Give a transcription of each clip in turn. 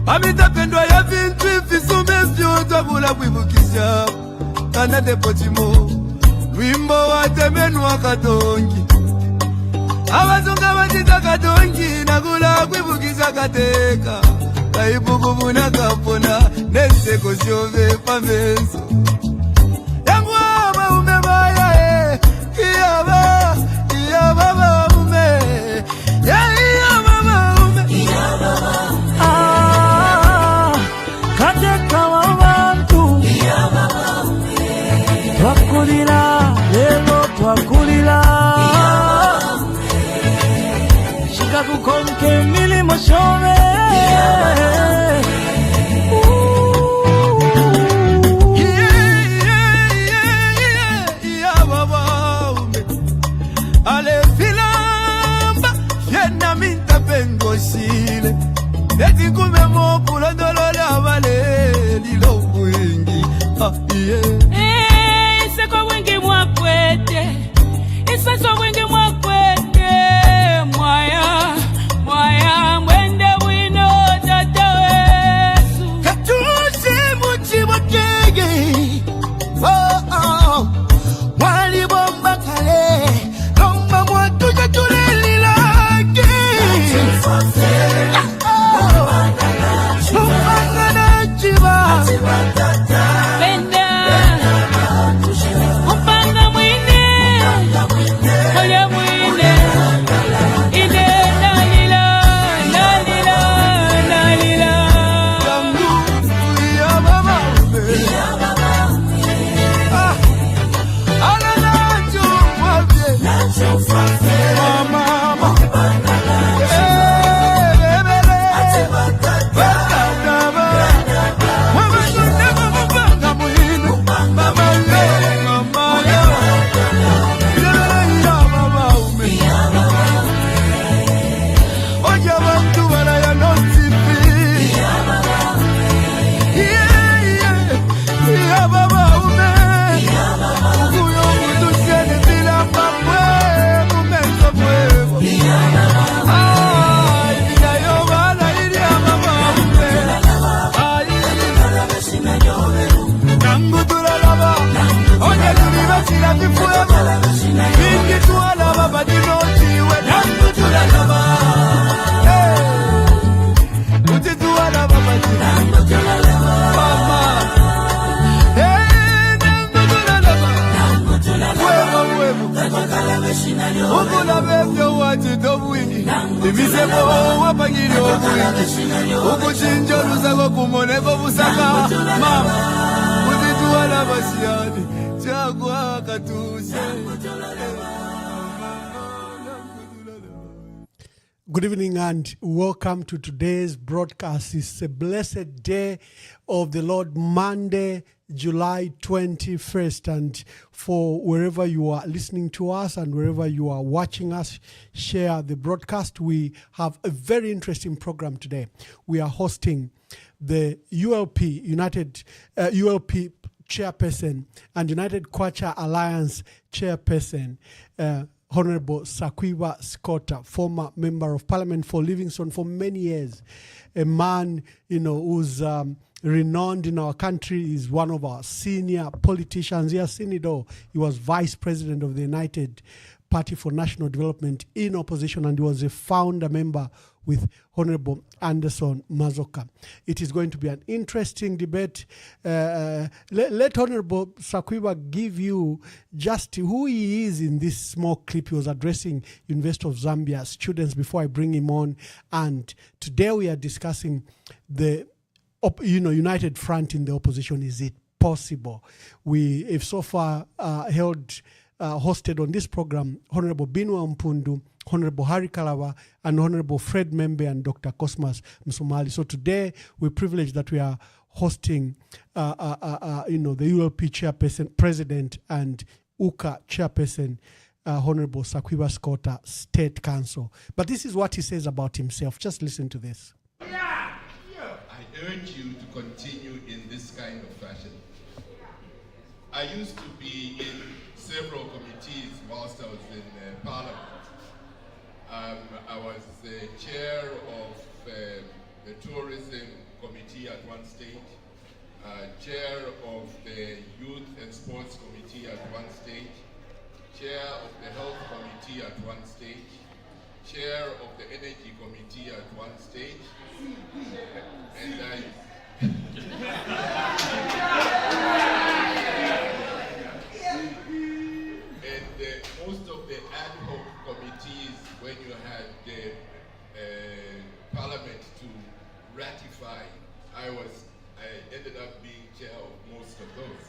Amitapendwa ya vintu visume vyote bula kwibukisha kana depotimo wimbo wa temenu wa katongi abazunga batita katongi nagula kwibukisha kateka kaibuku muna kapona neseko shove pamenso yangu ama umebaya iyaba ume Kukonke milimo shove baba ume ale filamba yena minta pengoshile eti kume mopula dolole abale lilo wingi iseko wingi mwakwete iseso wingi mwakwete Mwaya mwende wino tata wesu Katusi muchi wakege Wali bomba kale Lomba mwatu jatuleli lake Mupanga chiba Benda Mupanga mwine Oya mwine Ide Ukula bevyo wachito mwingi Imisemo wapangiri okwingi Ukuchinjo lusako kumoneko busaka Mama Kutituwa na basiani Chagwa katuse Good evening and welcome to today's broadcast. It's a blessed day of the Lord, Monday, July 21st. And for wherever you are listening to us and wherever you are watching us, share the broadcast. We have a very interesting program today. We are hosting the ULP Chairperson and United Kwacha Alliance Chairperson, Honorable Sakwiba Sikota, former Member of Parliament for Livingstone for many years, a man, who's renowned in our country, is one of our senior politicians. He has seen it all. He was Vice President of the United Party for National Development in opposition, and he was a founder member with Honorable Anderson Mazoka. It is going to be an interesting debate. Let Honorable Sakwiba give you just who he is in this small clip. He was addressing University of Zambia students before I bring him on. And today we are discussing the United Front in the opposition. Is it possible? We have so far hosted on this program Honorable Binwa Mpundu, Honorable Harry Kalawa, and Honorable Fred Membe and Dr. Cosmas Msomali. So today we're privileged that we are hosting the ULP Chairperson, President, and UKA Chairperson, Honorable Sakwiba Sikota, State Council. But this is what he says about himself. Just listen to this. I urge you to continue in this kind of fashion. I used to be in several committees whilst I was in Parliament. I was the chair of the Tourism Committee at one stage, chair of the Youth and Sports Committee at one stage, chair of the Health Committee at one stage, chair of the Energy Committee at one stage, and most of the ad hoc committees, when you had the Parliament to ratify, I ended up being chair of most of those.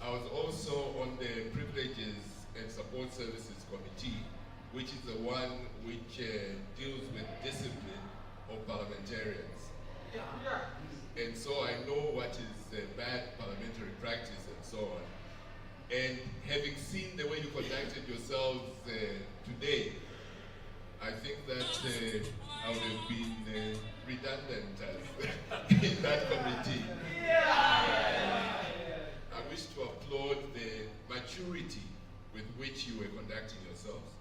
I was also on the Privileges and Support Services Committee, which is the one which deals with discipline of parliamentarians. And so I know what is bad parliamentary practice and so on. And having seen the way you conducted yourselves today, I think that I would have been redundant in that committee. I wish to applaud the maturity with which you were conducting yourselves.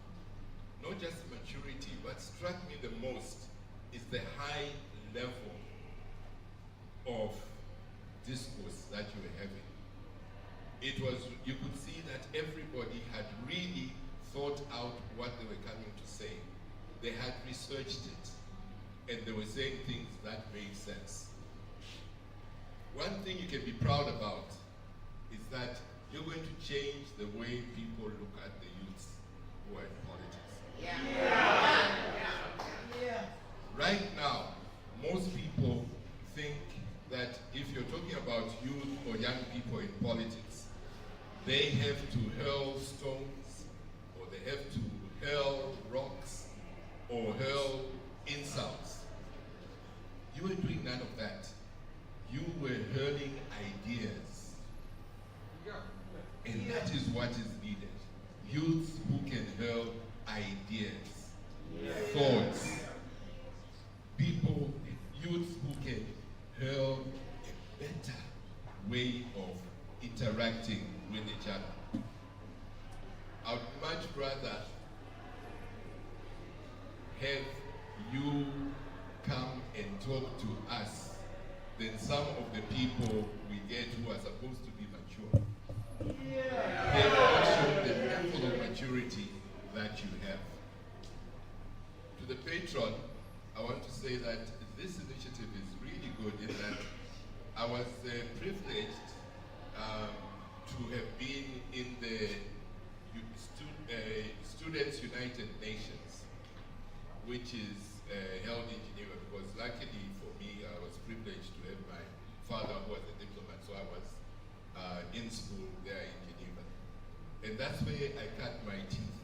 Not just maturity, but struck me the most is the high level of discourse that you were having. It was, you could see that everybody had really thought out what they were coming to say. They had researched it, and they were saying things that made sense. One thing you can be proud about is that you're going to change the way people look at the youths who are in politics. Right now, most people think that if you're talking about youth or young people in politics, they have to hurl stones, or they have to hurl rocks, or hurl insults. You were doing none of that. You were hurling ideas. And that is what is needed. Youths who can hurl ideas, thoughts. People, youths who can hurl a better way of interacting with each other. I would much rather have you come and talk to us than some of the people we get who are supposed to be mature. They have not shown the level of maturity that you have. To the patron, I want to say that this initiative is really good in that I was privileged to have been in the Students United Nations, which is held in Geneva, because luckily for me, I was privileged to have my father who was a diplomat, so I was in school there in Geneva. And that's where I cut my teeth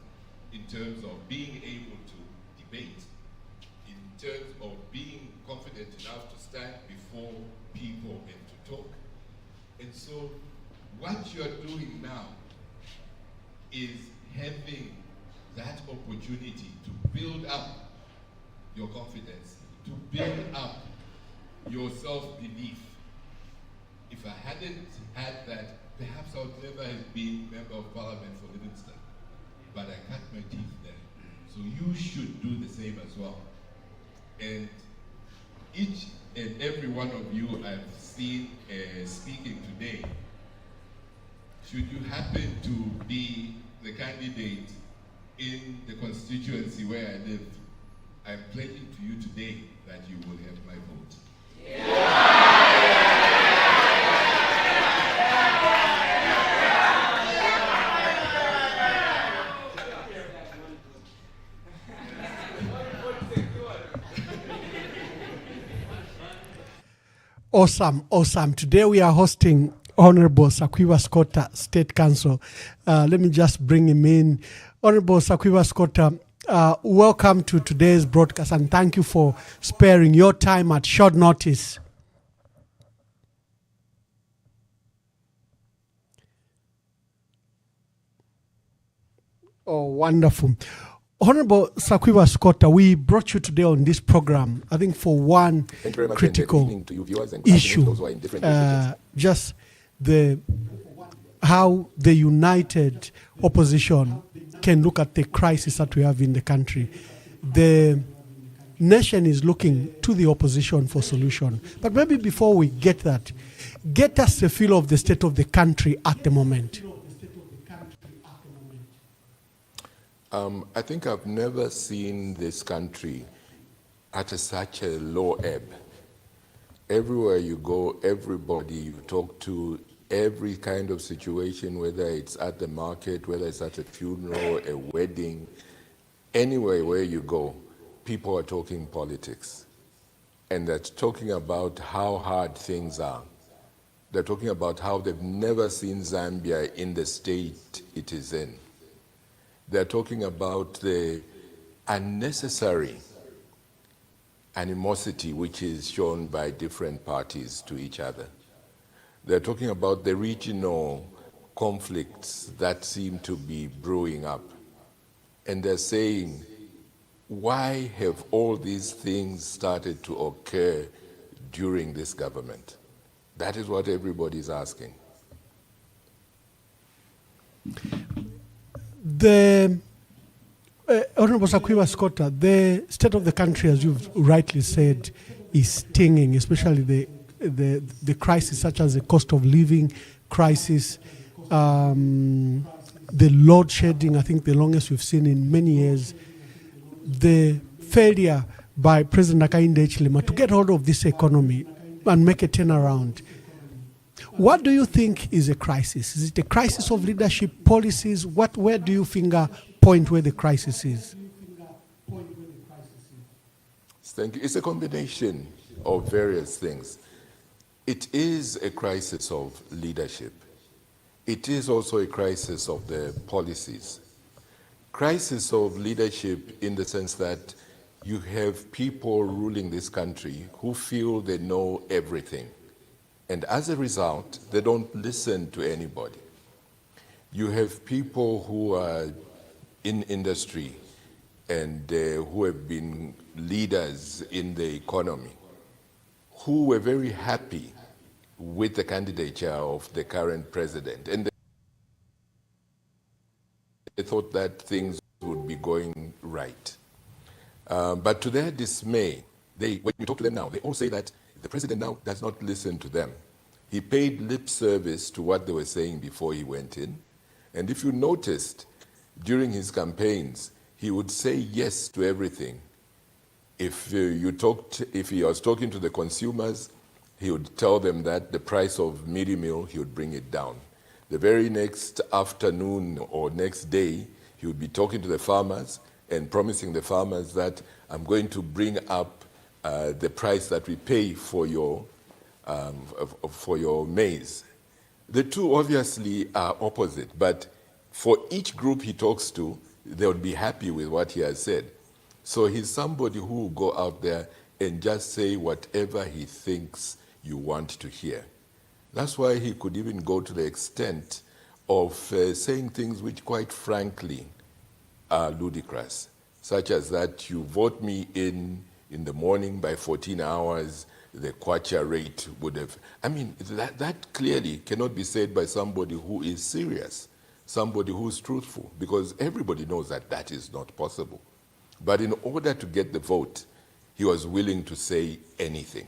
in terms of being able to debate, in terms of being confident enough to stand before people and to talk. And so what you're doing now is having that opportunity to build up your confidence, to build up your self-belief. If I hadn't had that, perhaps I would never have been Member of Parliament for Livingston. But I cut my teeth there. So you should do the same as well. And each and every one of you I've seen speaking today, should you happen to be the candidate in the constituency where I live, I'm pledging to you today that you will have my vote. Awesome, awesome. Today we are hosting Honorable Sakwiba Sikota, State Council. Let me just bring him in. Honorable Sakwiba Sikota, welcome to today's broadcast and thank you for sparing your time at short notice. Oh, wonderful. Honorable Sakwiba Sikota, we brought you today on this program, I think for one critical issue, just how the united opposition can look at the crisis that we have in the country. The nation is looking to the opposition for solution. But maybe before we get that, get us a feel of the state of the country at the moment. I think I've never seen this country at such a low ebb. Everywhere you go, everybody you talk to, every kind of situation, whether it's at the market, whether it's at a funeral, a wedding, anywhere where you go, people are talking politics. And they're talking about how hard things are. They're talking about how they've never seen Zambia in the state it is in. They're talking about the unnecessary animosity which is shown by different parties to each other. They're talking about the regional conflicts that seem to be brewing up. And they're saying, why have all these things started to occur during this government? That is what everybody's asking. The Honorable Sakwiba Sikota, the state of the country, as you've rightly said, is stinging, especially the crisis such as the cost of living crisis, the load shedding, I think the longest we've seen in many years, the failure by President Hakainde Hichilema to get hold of this economy and make a turnaround. What do you think is a crisis? Is it a crisis of leadership, policies? Where do you point where the crisis is? Thank you. It's a combination of various things. It is a crisis of leadership. It is also a crisis of the policies. Crisis of leadership in the sense that you have people ruling this country who feel they know everything. And as a result, they don't listen to anybody. You have people who are in industry and who have been leaders in the economy, who were very happy with the candidature of the current president. And they thought that things would be going right. But to their dismay, when you talk to them now, they all say that the president now does not listen to them. He paid lip service to what they were saying before he went in. And if you noticed, during his campaigns, he would say yes to everything. If he was talking to the consumers, he would tell them that the price of mealie meal, he would bring it down. The very next afternoon or next day, he would be talking to the farmers and promising the farmers that I'm going to bring up the price that we pay for your maize. The two obviously are opposite, but for each group he talks to, they would be happy with what he has said. So he's somebody who will go out there and just say whatever he thinks you want to hear. That's why he could even go to the extent of saying things which, quite frankly, are ludicrous, such as that you vote me in the morning by 14 hours, the Kwacha rate would have, I mean, that clearly cannot be said by somebody who is serious, somebody who is truthful, because everybody knows that that is not possible. But in order to get the vote, he was willing to say anything.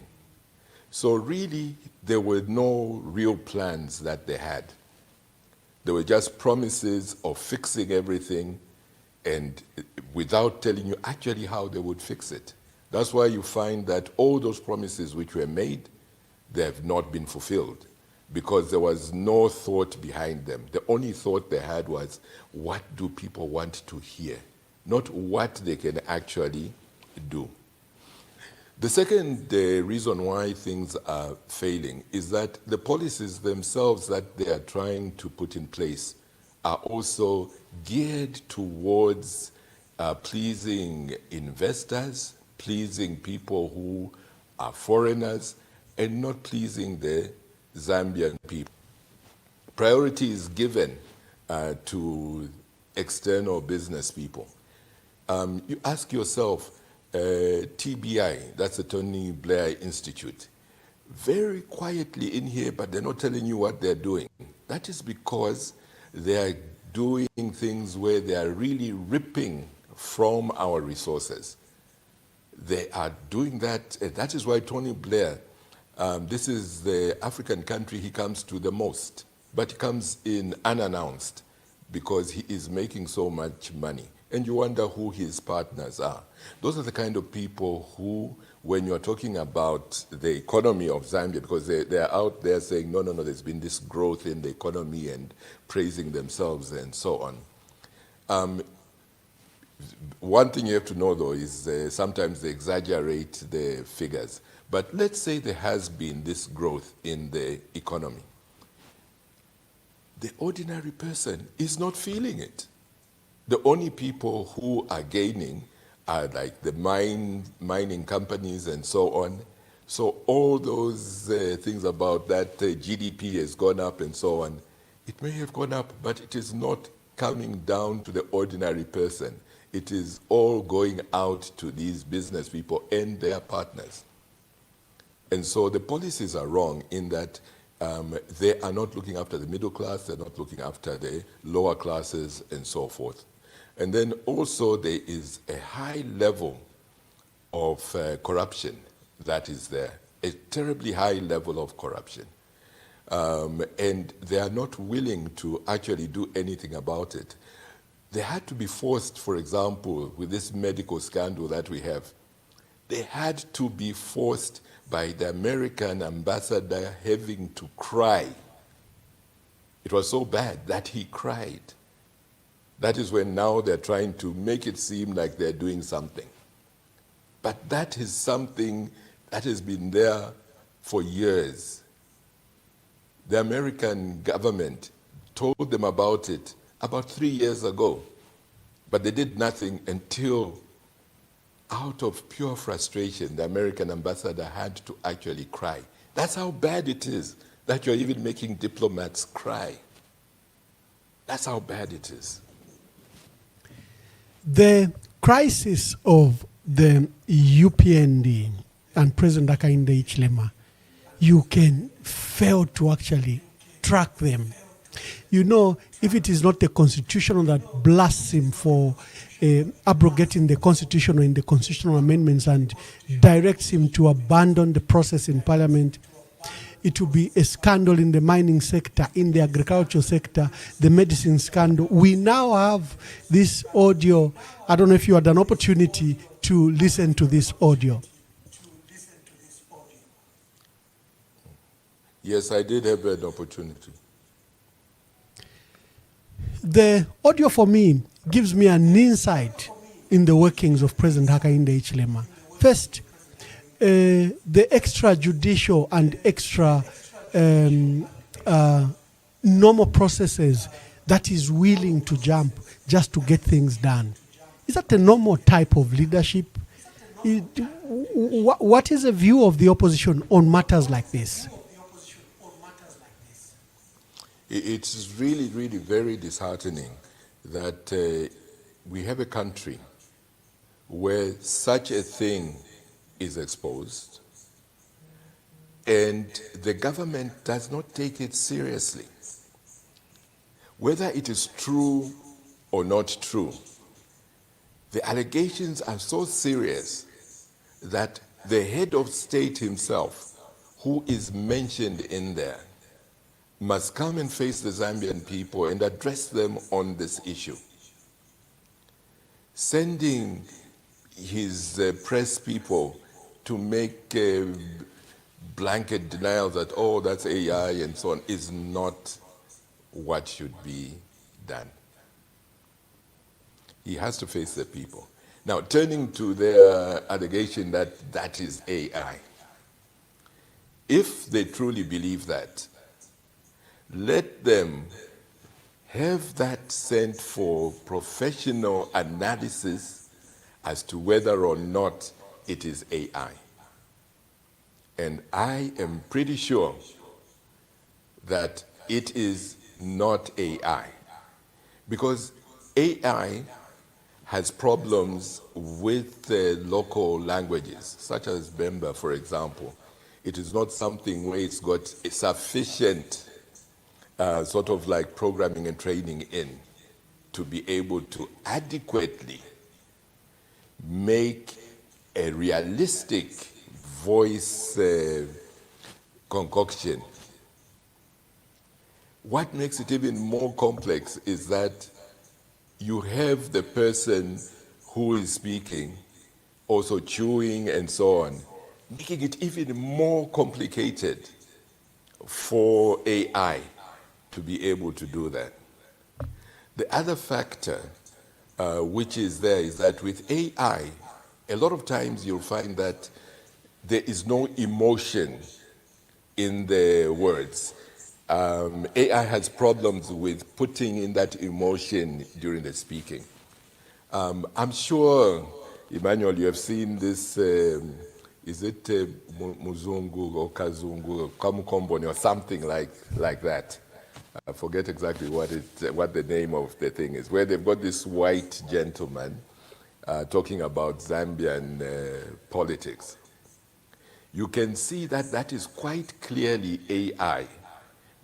So really, there were no real plans that they had. There were just promises of fixing everything, and without telling you actually how they would fix it. That's why you find that all those promises which were made, they have not been fulfilled, because there was no thought behind them. The only thought they had was, what do people want to hear? Not what they can actually do. The second reason why things are failing is that the policies themselves that they are trying to put in place are also geared towards pleasing investors, pleasing people who are foreigners, and not pleasing the Zambian people. Priority is given to external business people. You ask yourself, TBI, that's the Tony Blair Institute, very quietly in here, but they're not telling you what they're doing. That is because they are doing things where they are really ripping from our resources. They are doing that, and that is why Tony Blair, this is the African country he comes to the most, but he comes in unannounced because he is making so much money. And you wonder who his partners are. Those are the kind of people who, when you're talking about the economy of Zambia, because they're out there saying, no, there's been this growth in the economy and praising themselves and so on. One thing you have to know, though, is sometimes they exaggerate the figures. But let's say there has been this growth in the economy. The ordinary person is not feeling it. The only people who are gaining are like the mining companies and so on. So all those things about that GDP has gone up and so on, it may have gone up, but it is not coming down to the ordinary person. It is all going out to these business people and their partners. And so the policies are wrong in that they are not looking after the middle class, they're not looking after the lower classes and so forth. And then also there is a high level of corruption that is there, a terribly high level of corruption. And they are not willing to actually do anything about it. They had to be forced, for example, with this medical scandal that we have, they had to be forced by the American ambassador having to cry. It was so bad that he cried. That is when now they're trying to make it seem like they're doing something. But that is something that has been there for years. The American government told them about it about 3 years ago, but they did nothing until, out of pure frustration, the American ambassador had to actually cry. That's how bad it is that you're even making diplomats cry. That's how bad it is. The crisis of the UPND and President Hakainde Hichilema, you can fail to actually track them. You know, if it is not the constitution that blasts him for abrogating the constitution or in the constitutional amendments and directs him to abandon the process in parliament, it will be a scandal in the mining sector, in the agricultural sector, the medicine scandal. We now have this audio. I don't know if you had an opportunity to listen to this audio. Yes, I did have an opportunity. The audio for me gives me an insight in the workings of President Hakainde Hichilema. First, the extrajudicial and extra normal processes that is willing to jump just to get things done. Is that a normal type of leadership? What is the view of the opposition on matters like this? It's really, really very disheartening that we have a country where such a thing is exposed, and the government does not take it seriously. Whether it is true or not true, the allegations are so serious that the head of state himself, who is mentioned in there, must come and face the Zambian people and address them on this issue. Sending his press people to make blanket denials that, oh, that's AI and so on, is not what should be done. He has to face the people. Now, turning to their allegation that that is AI, if they truly believe that, let them have that sent for professional analysis as to whether or not it is AI. And I am pretty sure that it is not AI, because AI has problems with local languages, such as Bemba, for example. It is not something where it's got a sufficient sort of like programming and training in to be able to adequately make a realistic voice concoction. What makes it even more complex is that you have the person who is speaking also chewing and so on, making it even more complicated for AI to be able to do that. The other factor which is there is that with AI, a lot of times you'll find that there is no emotion in the words. AI has problems with putting in that emotion during the speaking. I'm sure, Emmanuel, you have seen this, is it Muzungu or Kazungu, Kamukomboni or something like that. I forget exactly what the name of the thing is, where they've got this white gentleman talking about Zambian politics. You can see that that is quite clearly AI,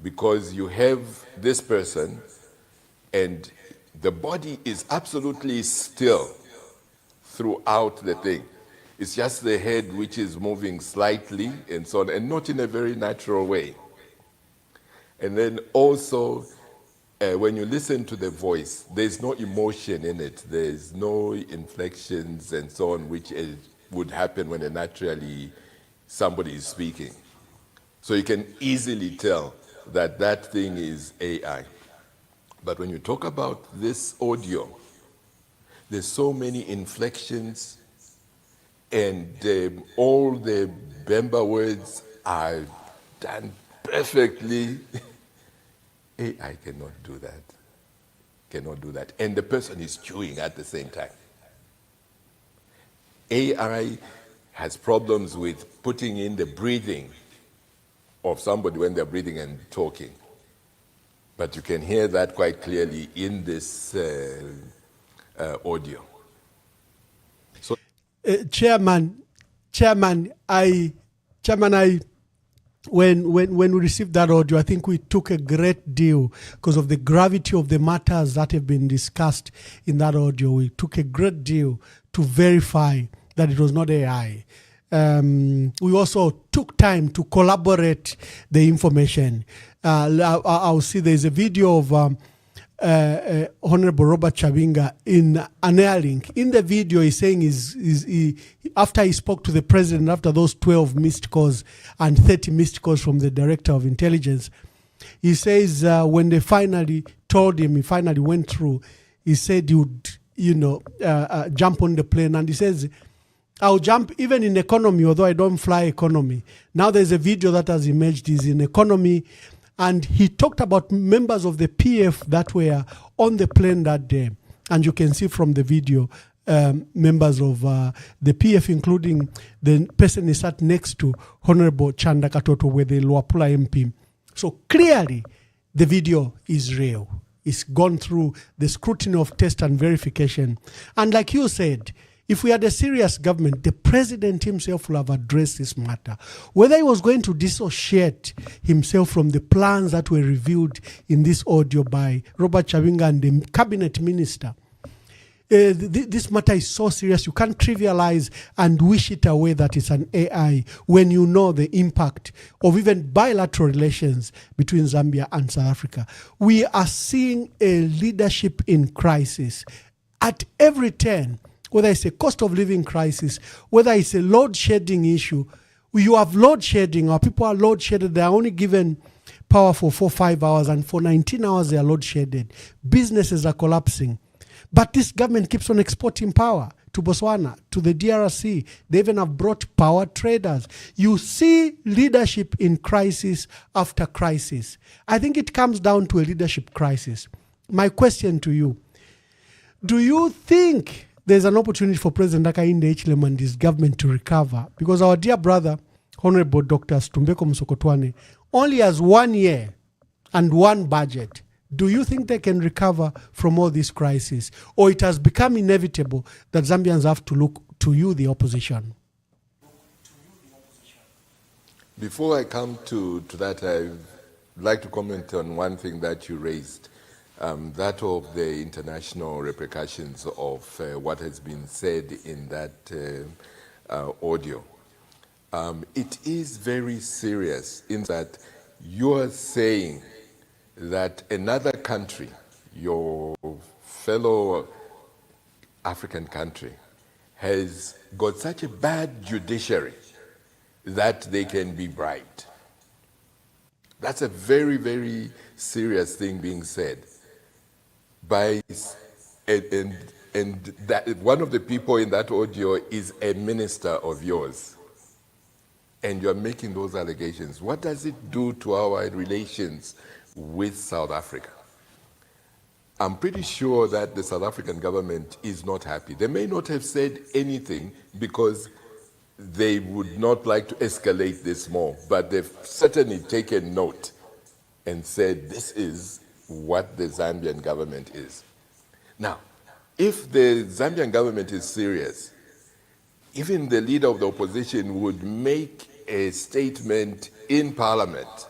because you have this person and the body is absolutely still throughout the thing. It's just the head which is moving slightly and so on, and not in a very natural way. And then also, when you listen to the voice, there's no emotion in it. There's no inflections and so on, which would happen when naturally somebody is speaking. So you can easily tell that that thing is AI. But when you talk about this audio, there's so many inflections, and all the Bemba words are done perfectly. AI cannot do that. Cannot do that. And the person is chewing at the same time. AI has problems with putting in the breathing of somebody when they're breathing and talking. But you can hear that quite clearly in this audio. So, Chairman, when we received that audio, I think we took a great deal because of the gravity of the matters that have been discussed in that audio. We took a great deal to verify that it was not AI. We also took time to collaborate the information. I'll see there's a video of Honorable Robert Chabinga in an airlink. In the video, he's saying after he spoke to the president, after those 12 missed calls and 30 missed calls from the director of intelligence, he says when they finally told him, he finally went through, he said he would, jump on the plane. And he says, I'll jump even in economy, although I don't fly economy. Now there's a video that has emerged, he's in economy. And he talked about members of the PF that were on the plane that day. And you can see from the video, members of the PF, including the person he sat next to, Honorable Chanda Katoto, with the Luapula MP. So clearly, the video is real. It's gone through the scrutiny of test and verification. And like you said, If we had a serious government, the president himself will have addressed this matter. Whether he was going to dissociate himself from the plans that were revealed in this audio by Robert Chabinga and the cabinet minister, this matter is so serious, you can't trivialize and wish it away that it's an AI when you know the impact of even bilateral relations between Zambia and South Africa. We are seeing a leadership in crisis at every turn, whether it's a cost of living crisis, whether it's a load shedding issue. You have load shedding, our people are load shedded, they are only given power for 4-5 hours, and for 19 hours they are load shedded. Businesses are collapsing. But this government keeps on exporting power to Botswana, to the DRC. They even have brought power traders. You see leadership in crisis after crisis. I think it comes down to a leadership crisis. My question to you, do you think there's an opportunity for President Hakainde Hichilema and his government to recover? Because our dear brother, Honorable Dr. Stumbeko Msokotwane, only has 1 year and one budget. Do you think they can recover from all this crisis? Or it has become inevitable that Zambians have to look to you, the opposition? Before I come to that, I'd like to comment on one thing that you raised, that of the international repercussions of what has been said in that audio. It is very serious in that you are saying that another country, your fellow African country, has got such a bad judiciary that they can be bribed. That's a very, very serious thing being said. And that one of the people in that audio is a minister of yours. And you're making those allegations. What does it do to our relations with South Africa? I'm pretty sure that the South African government is not happy. They may not have said anything because they would not like to escalate this more, but they've certainly taken note and said this is what the Zambian government is. Now, if the Zambian government is serious, even the leader of the opposition would make a statement in Parliament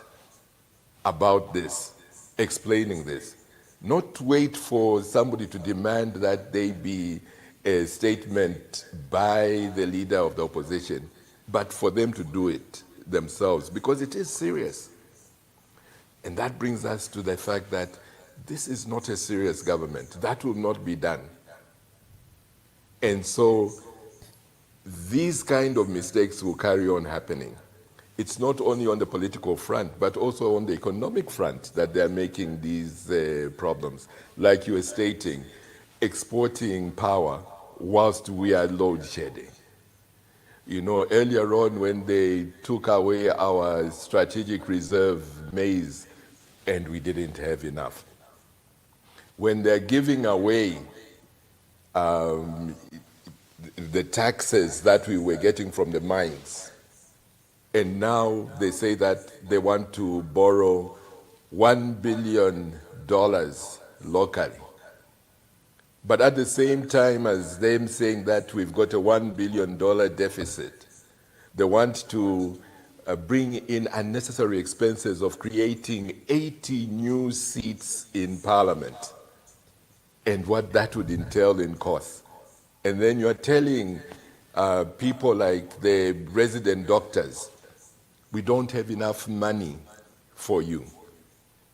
about this, explaining this. Not wait for somebody to demand that they be a statement by the leader of the opposition, but for them to do it themselves, because it is serious. And that brings us to the fact that this is not a serious government. That will not be done. And so these kind of mistakes will carry on happening. It's not only on the political front, but also on the economic front that they're making these problems. Like you were stating, exporting power whilst we are load shedding. You know, earlier on when they took away our strategic reserve maize and we didn't have enough. When they're giving away the taxes that we were getting from the mines, and now they say that they want to borrow $1 billion locally. But at the same time as them saying that we've got a $1 billion deficit, they want to bring in unnecessary expenses of creating 80 new seats in Parliament and what that would entail in cost. And then you're telling people like the resident doctors, we don't have enough money for you.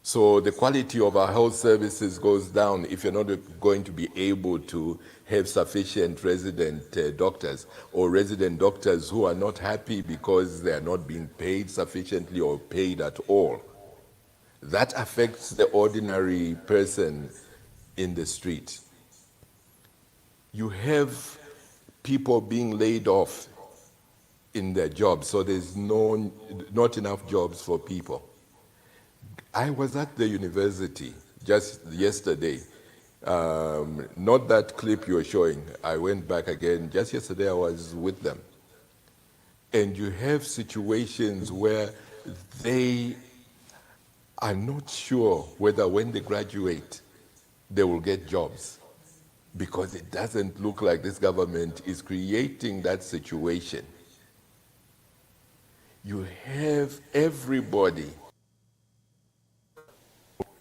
So the quality of our health services goes down if you're not going to be able to have sufficient resident doctors, or resident doctors who are not happy because they are not being paid sufficiently or paid at all. That affects the ordinary person in the street. You have people being laid off in their jobs, so there's not enough jobs for people. I was at the university just yesterday. Not that clip you were showing. I went back again. Just yesterday I was with them. And you have situations where they are not sure whether when they graduate, they will get jobs. because it doesn't look like this government is creating that situation. You have everybody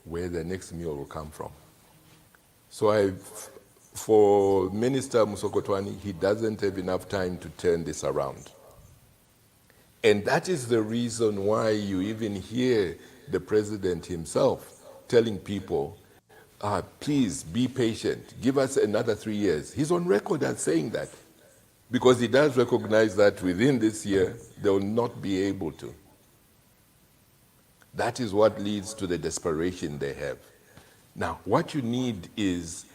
where the next meal will come from. So for Minister Musokotwani, he doesn't have enough time to turn this around. And that is the reason why you even hear the president himself telling people, please be patient, give us another 3 years. He's on record as saying that, because he does recognize that within this year, they will not be able to. That is what leads to the desperation they have. Now, what you need is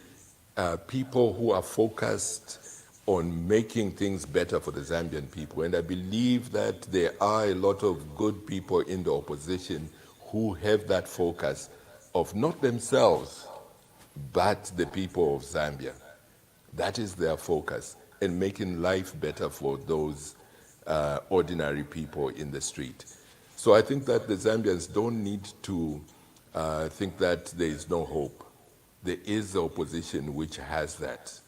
people who are focused on making things better for the Zambian people. And I believe that there are a lot of good people in the opposition who have that focus of not themselves, but the people of Zambia. That is their focus, and making life better for those ordinary people in the street. So I think that the Zambians don't need to think that there is no hope. There is the opposition which has that.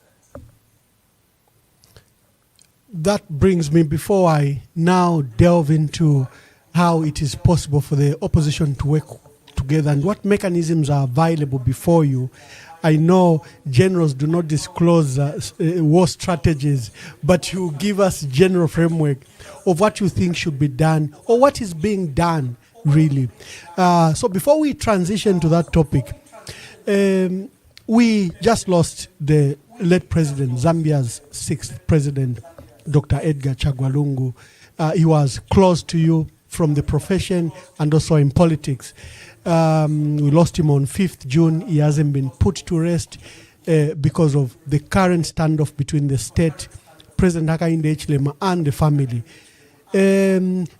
That brings me, before I now delve into how it is possible for the opposition to work together and what mechanisms are available before you. I know generals do not disclose war strategies, but you give us general framework of what you think should be done or what is being done, really. So before we transition to that topic, we just lost the late president, Zambia's 6th president, Dr. Edgar Chagwa Lungu. He was close to you from the profession and also in politics. We lost him on 5th June. He hasn't been put to rest because of the current standoff between the state, President Hakainde Hichilema, and the family.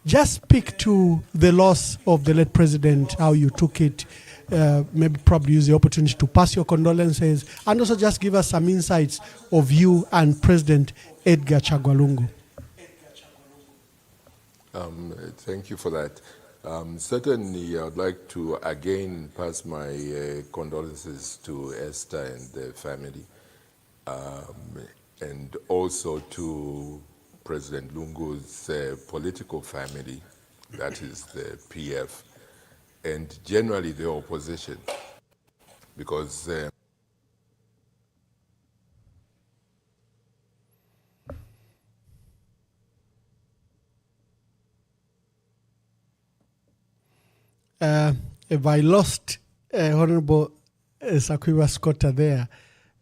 Just speak to the loss of the late president, how you took it. Maybe probably use the opportunity to pass your condolences, and also just give us some insights of you and President Edgar Chagwa Lungu. Thank you for that. Certainly, I would like to again pass my condolences to Esther and the family, and also to President Lungu's political family, that is the PF, and generally the opposition, because if I lost Honorable Sakwiba Sikota there,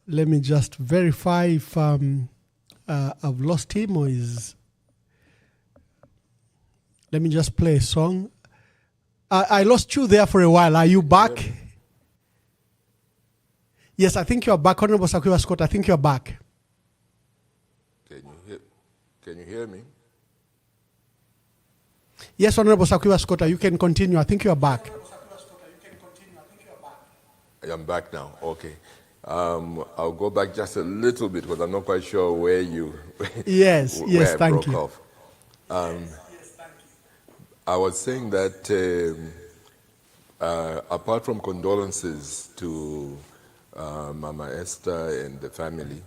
let me just verify if I've lost him or is... Let me just play a song. I lost you there for a while. Are you back? Yeah. Yes, I think you're back. Honorable Sakwiba Sikota, I think you're back. Can you hear me? Yes, Honorable Sakwiba Sikota, you can continue. I think you're back. I am back now. Okay. I'll go back just a little bit because I'm not quite sure where you... Yes, where yes, I thank broke you. Off. I was saying that apart from condolences to Mama Esther and the family,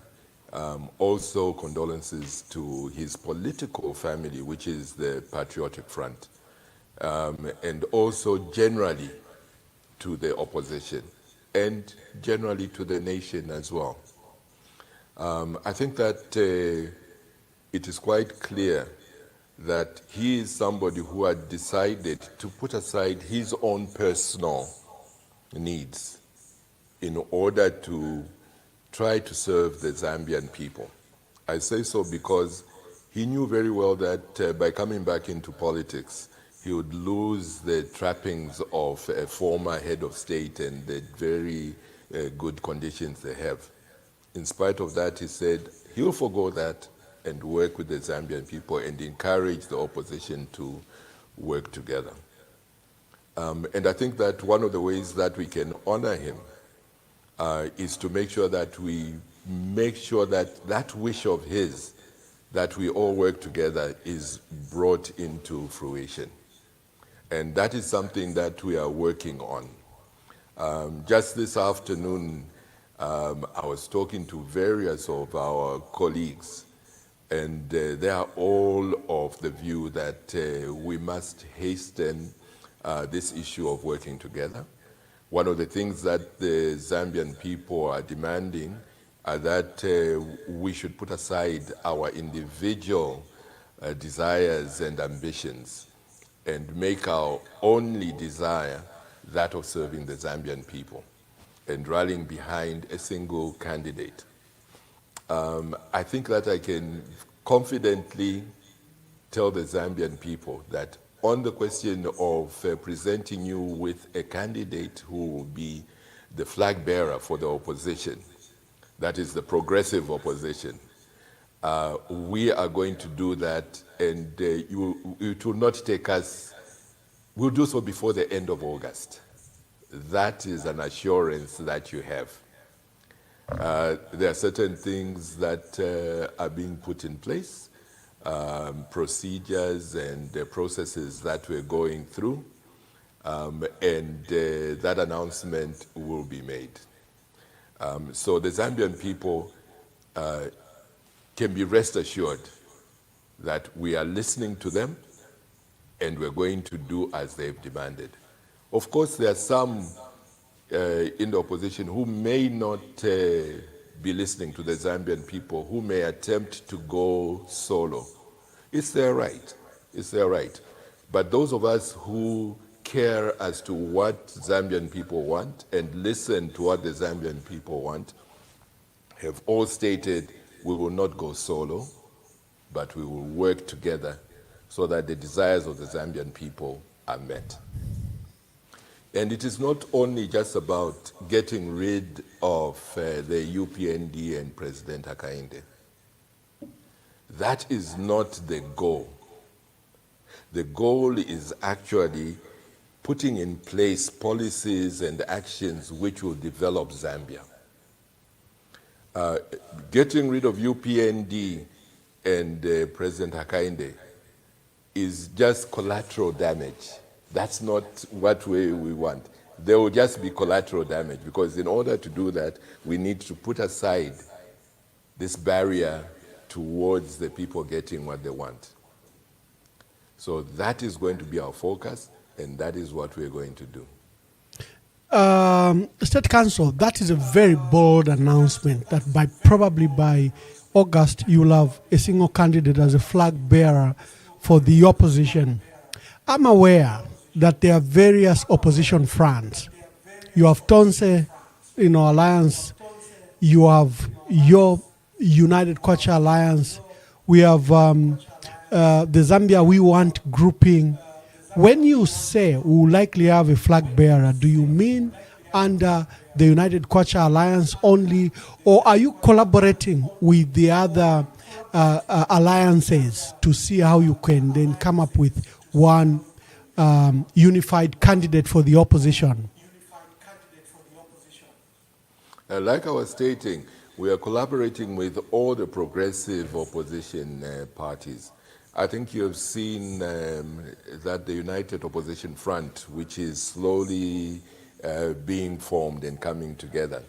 also condolences to his political family, which is the Patriotic Front, and also generally to the opposition, and generally to the nation as well. I think that it is quite clear that he is somebody who had decided to put aside his own personal needs in order to try to serve the Zambian people. I say so because he knew very well that by coming back into politics, he would lose the trappings of a former head of state and the very good conditions they have. In spite of that, he said he'll forgo that and work with the Zambian people and encourage the opposition to work together. And I think that one of the ways that we can honor him is to make sure that we make sure that that wish of his, that we all work together, is brought into fruition. And that is something that we are working on. Just this afternoon, I was talking to various of our colleagues, and they are all of the view that we must hasten this issue of working together. One of the things that the Zambian people are demanding are that we should put aside our individual desires and ambitions and make our only desire that of serving the Zambian people and rallying behind a single candidate. I think that I can confidently tell the Zambian people that on the question of presenting you with a candidate who will be the flag bearer for the opposition, that is the progressive opposition, we are going to do that, and it will not take us, we'll do so before the end of August. That is an assurance that you have. There are certain things that are being put in place, procedures and processes that we're going through, and that announcement will be made. So the Zambian people can be rest assured that we are listening to them and we're going to do as they've demanded. Of course, there are some in the opposition who may not be listening to the Zambian people, who may attempt to go solo. It's their right. It's their right. But those of us who care as to what Zambian people want and listen to what the Zambian people want have all stated we will not go solo, but we will work together so that the desires of the Zambian people are met. And it is not only just about getting rid of the UPND and President Hakainde. That is not the goal. The goal is actually putting in place policies and actions which will develop Zambia. Getting rid of UPND and President Hakainde is just collateral damage. That's not what we want. There will just be collateral damage, because in order to do that, we need to put aside this barrier towards the people getting what they want. So that is going to be our focus, and that is what we're going to do. State Council, that is a very bold announcement that probably by August you will have a single candidate as a flag bearer for the opposition. I'm aware that there are various opposition fronts. You have Tonse, Alliance. You have your United Kwacha Alliance. We have the Zambia We Want grouping. When you say we will likely have a flag bearer, do you mean under the United Kwacha Alliance only, or are you collaborating with the other alliances to see how you can then come up with one unified candidate for the opposition? Like I was stating, we are collaborating with all the progressive opposition parties. I think you have seen that the United Opposition Front, which is slowly being formed and coming together,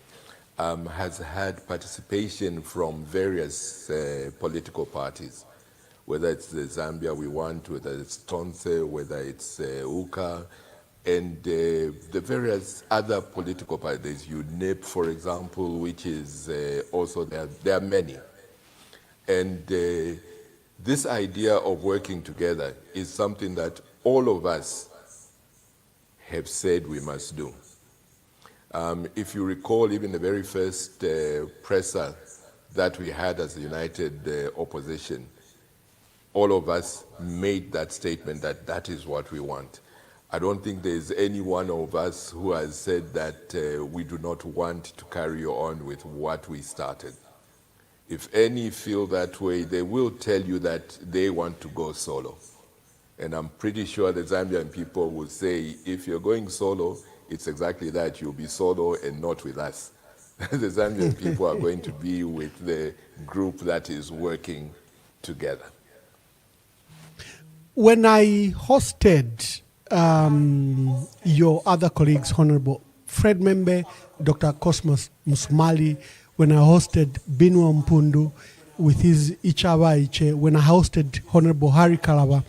has had participation from various political parties, whether it's the Zambia We Want, whether it's Tonse, whether it's UKA, and the various other political parties. UNIP, for example, which is also there are many. And this idea of working together is something that all of us have said we must do. If you recall, even the very first presser that we had as the United Opposition, all of us made that statement that that is what we want. I don't think there's any one of us who has said that we do not want to carry on with what we started. If any feel that way, they will tell you that they want to go solo. And I'm pretty sure the Zambian people will say, if you're going solo, it's exactly that. You'll be solo and not with us. The Zambian people are going to be with the group that is working together. When I hosted your other colleagues, Honorable Fred Membe, Dr. Cosmos Musmali, when I hosted Binwa Mpundu with his Ichaba Iche, when I hosted Honorable Harry Kalaba,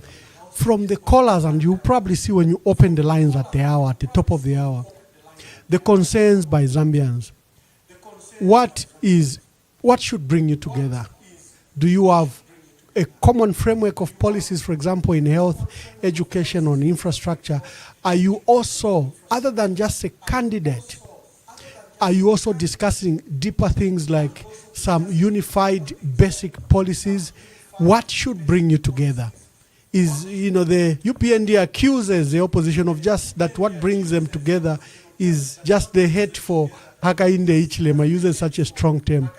from the callers, and you probably see when you open the lines at the hour, at the top of the hour, the concerns by Zambians. What should bring you together? Do you have a common framework of policies, for example, in health, education, or infrastructure? Are you also, other than just a candidate, are you also discussing deeper things like some unified basic policies? What should bring you together? Is, the UPND accuses the opposition of just that what brings them together is just the hate for Hakainde Hichilema, uses such a strong term.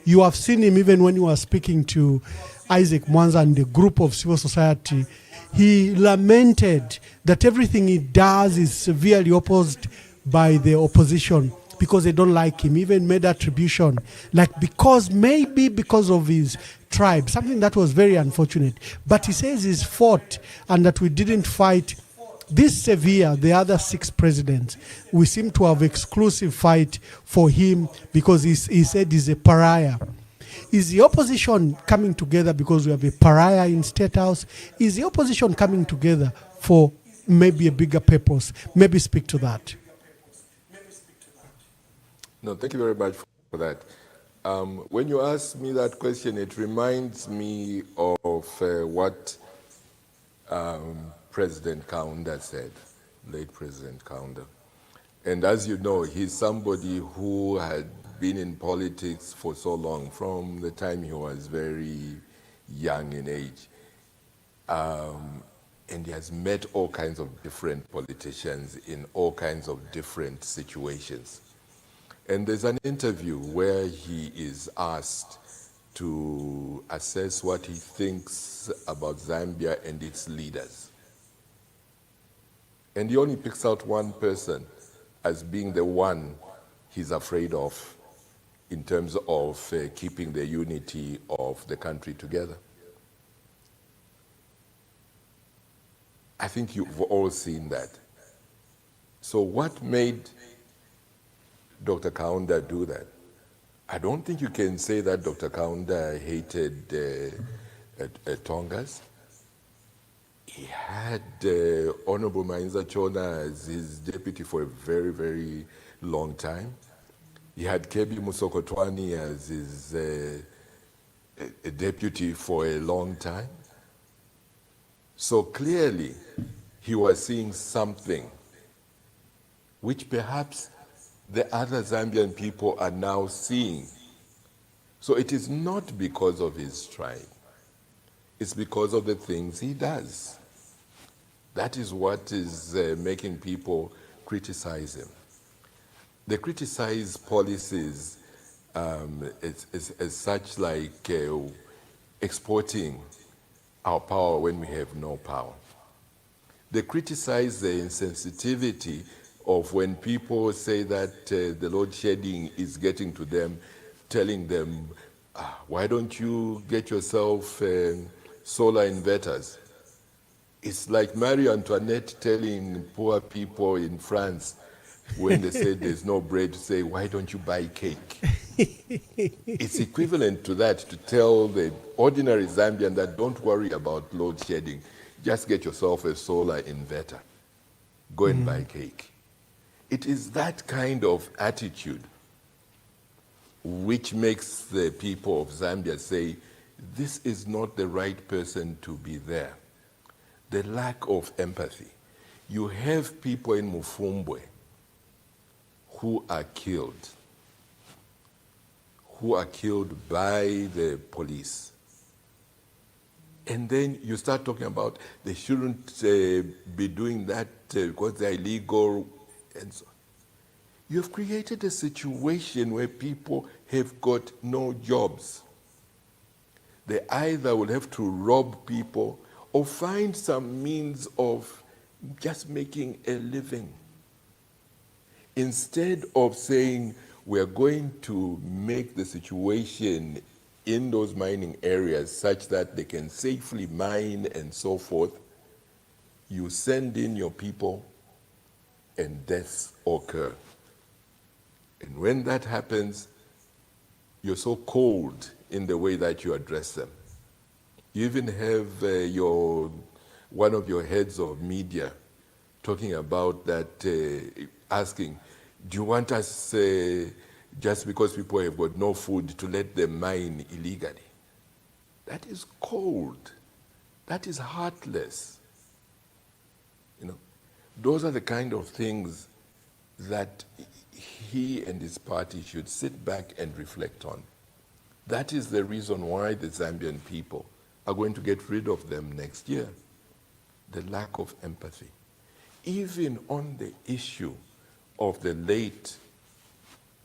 You have seen him even when you were speaking to Isaac Mwanza and the group of civil society. He lamented that everything he does is severely opposed by the opposition because they don't like him. Even made attribution, like maybe because of his tribe, something that was very unfortunate. But he says he's fought and that we didn't fight this severe, the other 6 presidents. We seem to have exclusive fight for him because he said he's a pariah. Is the opposition coming together because we have a pariah in State House? Is the opposition coming together for maybe a bigger purpose? Maybe speak to that. No, thank you very much for that. When you ask me that question, it reminds me of what President Kaunda said, late President Kaunda. And as you know, he's somebody who had been in politics for so long, from the time he was very young in age. And he has met all kinds of different politicians in all kinds of different situations. And there's an interview where he is asked to assess what he thinks about Zambia and its leaders. And he only picks out one person as being the one he's afraid of in terms of keeping the unity of the country together. I think you've all seen that. So what made Dr. Kaunda do that? I don't think you can say that Dr. Kaunda hated Tongas. He had Honorable Mainza Chona as his deputy for a very, very long time. He had Kebi Musokotwani as his a deputy for a long time. So clearly, he was seeing something which perhaps the other Zambian people are now seeing. So it is not because of his tribe. It's because of the things he does. That is what is making people criticize him. They criticize policies as such like exporting our power when we have no power. They criticize the insensitivity of when people say that the load shedding is getting to them, telling them, why don't you get yourself solar inverters? It's like Marie Antoinette telling poor people in France when they say there's no bread to say, why don't you buy cake? It's equivalent to that, to tell the ordinary Zambian that don't worry about load shedding, just get yourself a solar inverter. Go and buy cake. It is that kind of attitude which makes the people of Zambia say, this is not the right person to be there. The lack of empathy. You have people in Mufumbwe who are killed by the police. And then you start talking about they shouldn't be doing that because they're illegal and so on. You have created a situation where people have got no jobs. They either will have to rob people or find some means of just making a living. Instead of saying, we're going to make the situation in those mining areas such that they can safely mine and so forth, you send in your people and deaths occur. And when that happens, you're so cold in the way that you address them. You even have one of your heads of media talking about that, asking, do you want us, just because people have got no food, to let them mine illegally? That is cold. That is heartless. You know, those are the kind of things that he and his party should sit back and reflect on. That is the reason why the Zambian people are going to get rid of them next year. The lack of empathy. Even on the issue of the late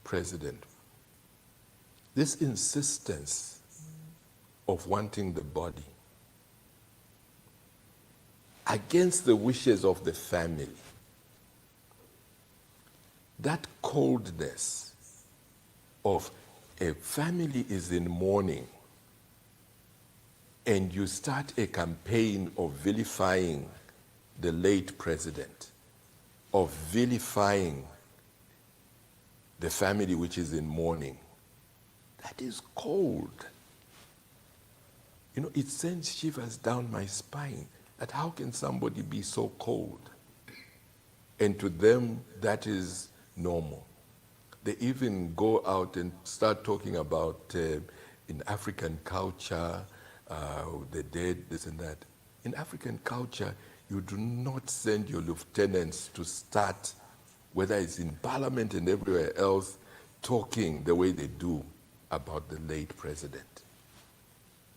president, this insistence of wanting the body against the wishes of the family, that coldness of a family is in mourning and you start a campaign of vilifying the late president, of vilifying the family which is in mourning, that is cold. You know, it sends shivers down my spine, that how can somebody be so cold? And to them, that is normal. They even go out and start talking about, in African culture, the dead, this and that. In African culture, you do not send your lieutenants to start, whether it's in parliament and everywhere else, talking the way they do about the late president.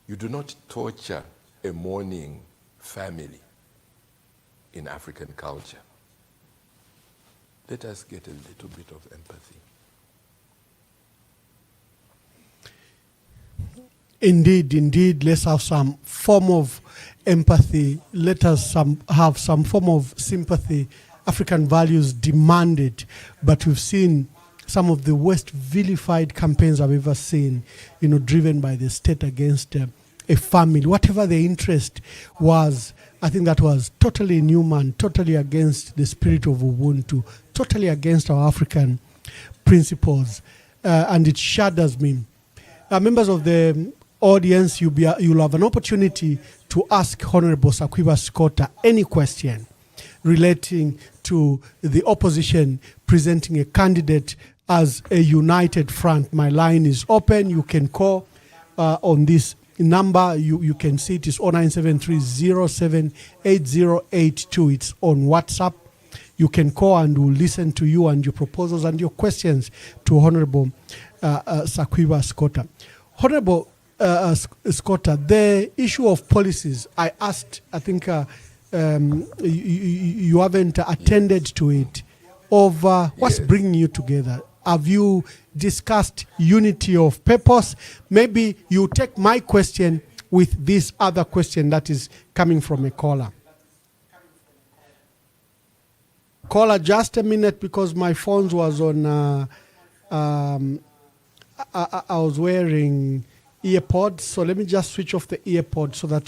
You do not torture a mourning family in African culture. Let us get a little bit of empathy. Indeed, let's have some form of empathy. Let us have some form of sympathy. African values demand it, but we've seen some of the worst vilified campaigns I've ever seen, you know, driven by the state against a family. Whatever the interest was, I think that was totally inhuman, totally against the spirit of Ubuntu, totally against our African principles, and it shatters me. Members of the audience, you'll have an opportunity to ask Honorable Sakwiba Sikota any question relating to the opposition presenting a candidate as a united front. My line is open. You can call on this number. You can see it is 0973078082. It's on WhatsApp. You can call and we'll listen to you and your proposals and your questions to Honorable Sakwiba Sikota. Honorable Sikota, the issue of policies, I asked, I think you haven't attended to it, of what's bringing you together. Have you discussed unity of purpose? Maybe you take my question with this other question that is coming from a caller. Caller, just a minute, because my phone was on, I was wearing earpods, so let me just switch off the earpods so that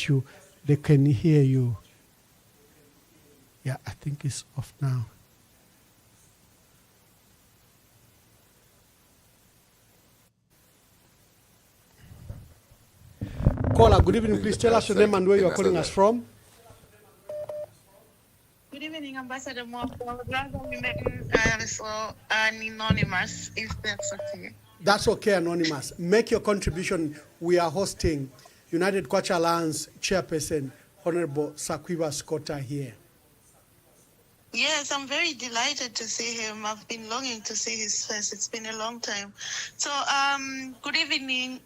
they can hear you. Yeah, I think it's off now. Caller, good evening. Please tell us your name and where you are calling us from. Good evening, Ambassador Mo. Anonymous, if that's okay. That's okay, Anonymous. Make your contribution. We are hosting United Kwacha Alliance Chairperson, Honorable Sakwiba Sikota here. Yes, I'm very delighted to see him. I've been longing to see his face. It's been a long time. So, good evening,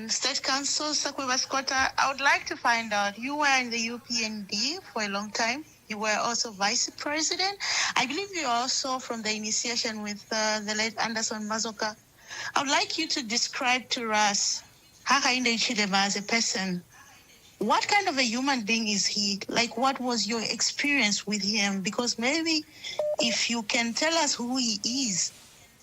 State Council Sakwiba Sikota. I would like to find out, you were in the UPND for a long time. You were also vice president. I believe you are also from the initiation with the late Anderson Mazoka. I would like you to describe to us Hakainde Chilema as a person. What kind of a human being is he? Like, what was your experience with him? Because maybe if you can tell us who he is,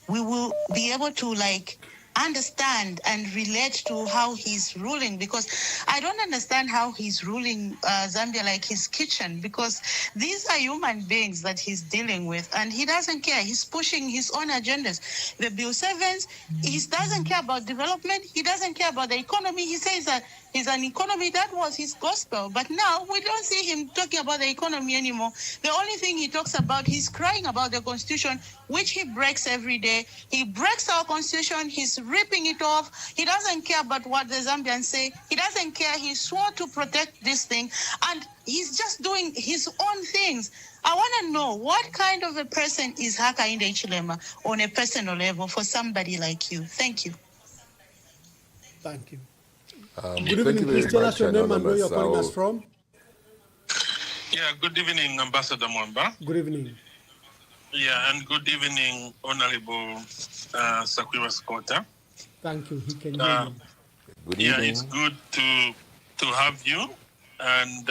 we will be able to, like, understand and relate to how he's ruling, because I don't understand how he's ruling Zambia like his kitchen, because these are human beings that he's dealing with and he doesn't care. He's pushing his own agendas. The Bill 7s, he doesn't care about development. He doesn't care about the economy. He says that he's an economy. That was his gospel. But now we don't see him talking about the economy anymore. The only thing he talks about, he's crying about the constitution, which he breaks every day. He breaks our constitution. He's ripping it off. He doesn't care about what the Zambians say. He doesn't care. He swore to protect this thing, and he's just doing his own things. I want to know, what kind of a person is Hakainde Hichilema on a personal level for somebody like you? Thank you. Thank you. Good evening. Please tell us your name and where you're calling us from. Yeah, good evening, Ambassador Mwamba. Good evening. Yeah, and good evening, Honorable Sakwiba Sikota. Thank you. He can hear you. Good evening. Yeah, it's good to have you. And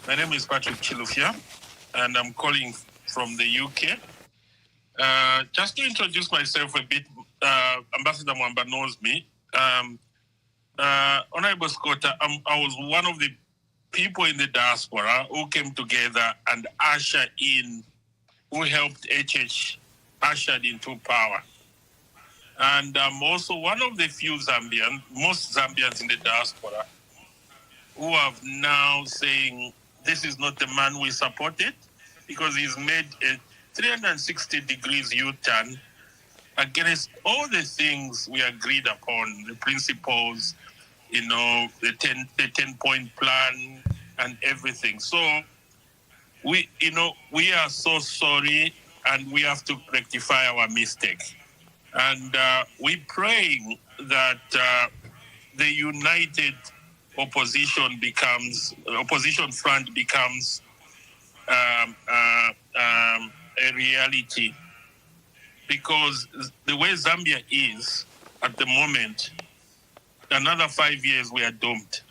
my name is Patrick Chilufya, and I'm calling from the UK. Just to introduce myself a bit, Ambassador Mwamba knows me. Honorable Sikota, I was one of the people in the diaspora who came together and ushered in, who helped HH ushered into power. And I'm also one of the few Zambians, most Zambians in the diaspora, who are now saying this is not the man we supported, because he's made a 360 degrees U-turn against all the things we agreed upon, the principles, you know, the 10-point plan and everything. So we are so sorry, and we have to rectify our mistake. And we're praying that the united opposition front becomes a reality, because the way Zambia is at the moment, another 5 years we are doomed.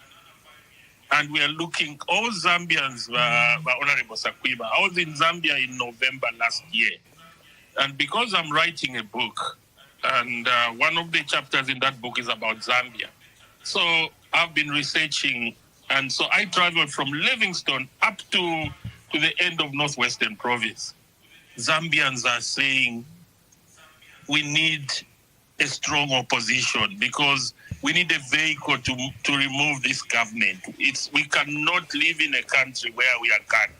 And we are looking, all Zambians, Honorable Sakwiba, I was in Zambia in November last year. And because I'm writing a book, and one of the chapters in that book is about Zambia. So I've been researching, and so I traveled from Livingstone up to the end of Northwestern Province. Zambians are saying we need a strong opposition, because we need a vehicle to remove this government. We cannot live in a country where we are canned.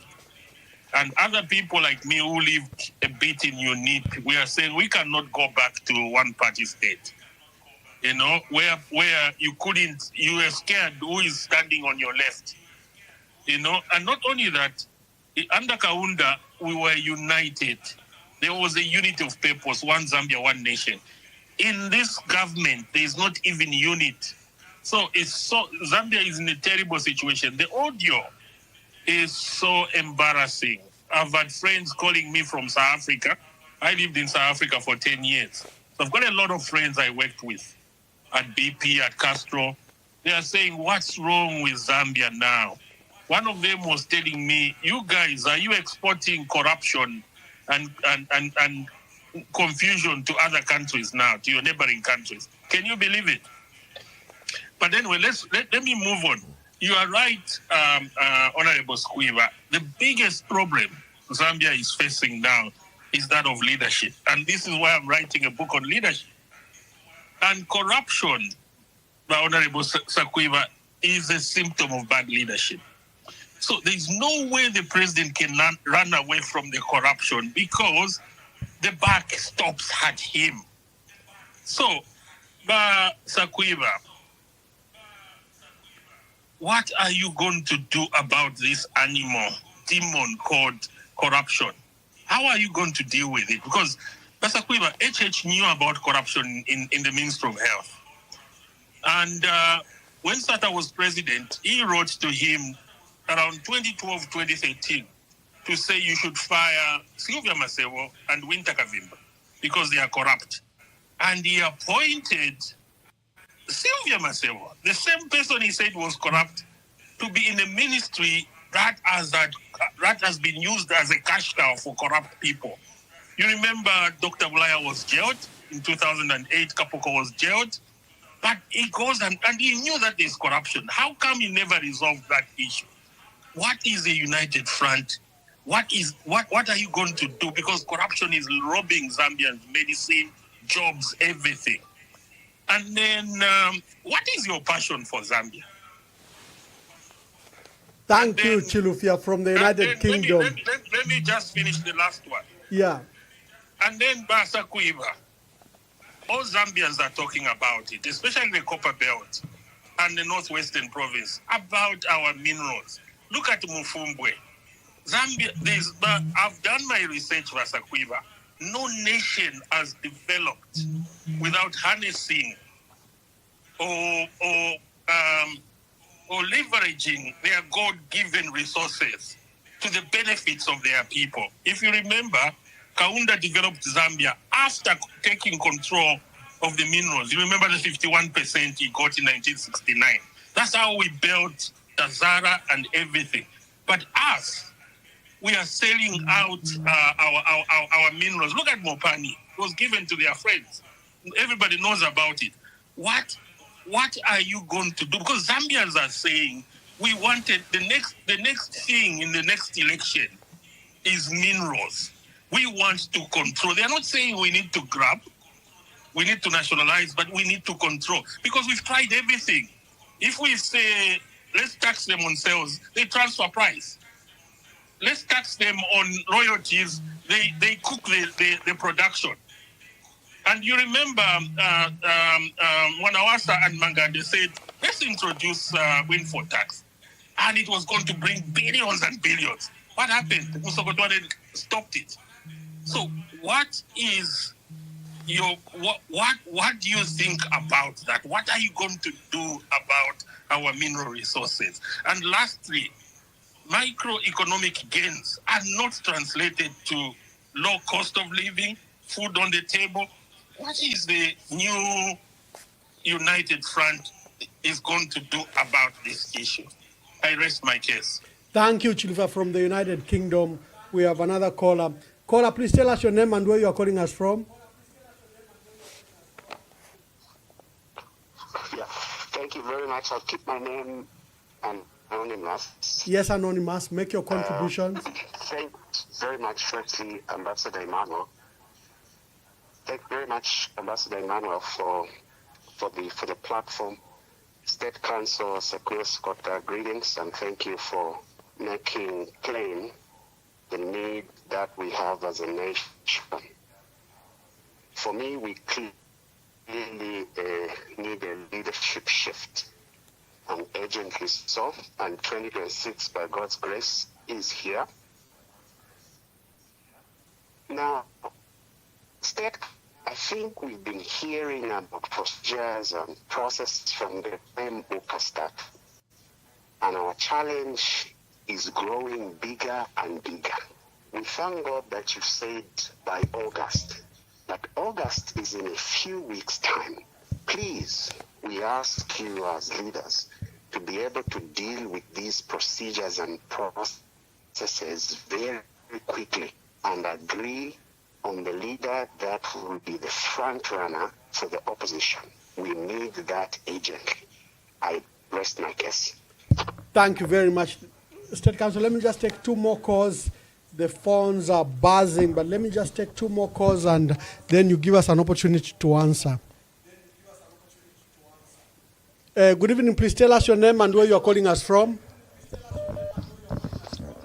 And other people like me who lived a bit in UNIP, we are saying we cannot go back to one-party state. You know, where you were scared who is standing on your left. You know, and not only that, under Kaunda, we were united. There was a unity of purpose, one Zambia, one nation. In this government, there is not even unit. So Zambia is in a terrible situation. The audio is so embarrassing. I've had friends calling me from South Africa. I lived in South Africa for 10 years. So I've got a lot of friends I worked with at BP, at Castro. They are saying, what's wrong with Zambia now? One of them was telling me, you guys, are you exporting corruption and confusion to other countries now, to your neighboring countries? Can you believe it? But anyway, let me move on. You are right, Honorable Sakwiba. The biggest problem Zambia is facing now is that of leadership. And this is why I'm writing a book on leadership. And corruption, Honorable Sakwiba, is a symptom of bad leadership. So there's no way the president can run away from the corruption, because the buck stops at him. So, Sakwiba, what are you going to do about this demon called corruption? How are you going to deal with it? Because Sakwiba, HH knew about corruption in the Ministry of Health. And when Sata was president, he wrote to him around 2012, 2013, to say you should fire Sylvia Masewo and Winter Kavimba because they are corrupt. And he appointed Sylvia Masewo, the same person he said was corrupt, to be in a ministry that has been used as a cash cow for corrupt people. You remember Dr. Bulaya was jailed in 2008, Kapuko was jailed, but he goes and he knew that there's corruption. How come he never resolved that issue? What is a united front? What are you going to do? Because corruption is robbing Zambians, medicine, jobs, everything. And then, what is your passion for Zambia? Thank you, Chilufya, from the United Kingdom. Let me just finish the last one. Yeah. And then Sakwiba. All Zambians are talking about it, especially the Copper Belt and the Northwestern Province, about our minerals. Look at Mufumbwe. Zambia, I've done my research for Sakwiba. No nation has developed without harnessing or leveraging their God-given resources to the benefits of their people. If you remember, Kaunda developed Zambia after taking control of the minerals. You remember the 51% he got in 1969. That's how we built Tazara and everything. But us, we are selling out our minerals. Look at Mopani. It was given to their friends. Everybody knows about it. What are you going to do? Because Zambians are saying we wanted the next thing in the next election is minerals. We want to control. They are not saying we need to grab, we need to nationalize, but we need to control. Because we've tried everything. If we say, let's tax them on sales, they transfer price. Let's tax them on royalties, they cook the production. And you remember Mwanawasa and Mangande said, let's introduce windfall tax. And it was going to bring billions and billions. What happened? Musokotwane stopped it. So what is what do you think about that? What are you going to do about our mineral resources? And lastly, microeconomic gains are not translated to low cost of living, food on the table. What is the new United Front is going to do about this issue? I rest my case. Thank you, Chilufya, from the United Kingdom. We have another caller. Caller, please tell us your name and where you are calling us from. Yeah, thank you very much. I'll keep my name anonymous. Yes, anonymous. Make your contributions. Thanks very much, firstly, Ambassador Emmanuel. Thank you very much, Ambassador Emmanuel, for the platform. State Council Sakwiba Sikota, greetings, and thank you for making plain the need that we have as a nation. For me, we clearly need a leadership shift, and urgently so, and 2026, by God's grace, is here. Now, State, I think we've been hearing about procedures and processes from the time Uka start, and our challenge is growing bigger and bigger. We thank God that you said by August, but August is in a few weeks' time. Please, we ask you as leaders to be able to deal with these procedures and processes very quickly and agree on the leader that will be the front runner for the opposition. We need that urgently. I rest my case. Thank you very much, State Council. Let me just take two more calls. The phones are buzzing, but let me just take two more calls and then you give us an opportunity to answer. Good evening. Please tell us your name and where you are calling us from.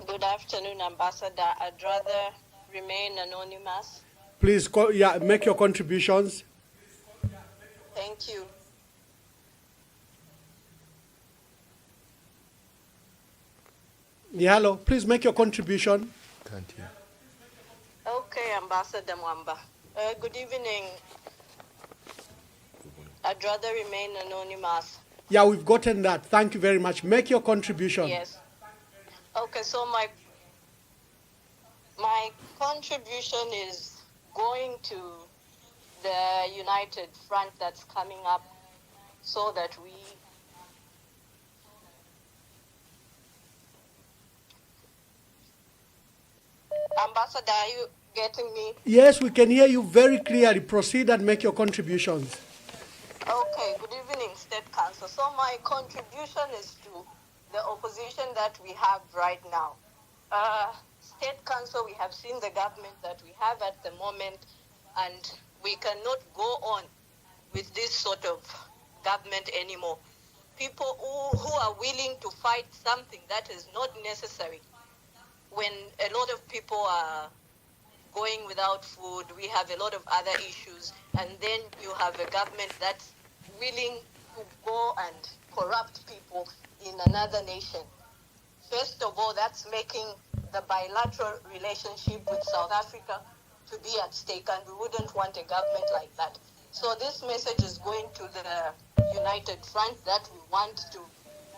Good afternoon, Ambassador. I'd rather remain anonymous. Please make your contributions. Thank you. Yeah, hello. Please make your contribution. Can't hear. Okay, Ambassador Mwamba. Good evening. I'd rather remain anonymous. Yeah, we've gotten that. Thank you very much. Make your contribution. Yes. Okay, so my contribution is going to the United Front that's coming up so that we Ambassador, are you getting me? Yes, we can hear you very clearly. Proceed and make your contributions. Okay, good evening, State Council. So my contribution is to the opposition that we have right now. State Council, we have seen the government that we have at the moment, and we cannot go on with this sort of government anymore. People who are willing to fight something that is not necessary. When a lot of people are going without food, we have a lot of other issues, and then you have a government that's willing to go and corrupt people in another nation. First of all, that's making the bilateral relationship with South Africa to be at stake, and we wouldn't want a government like that. So this message is going to the United Front that we want to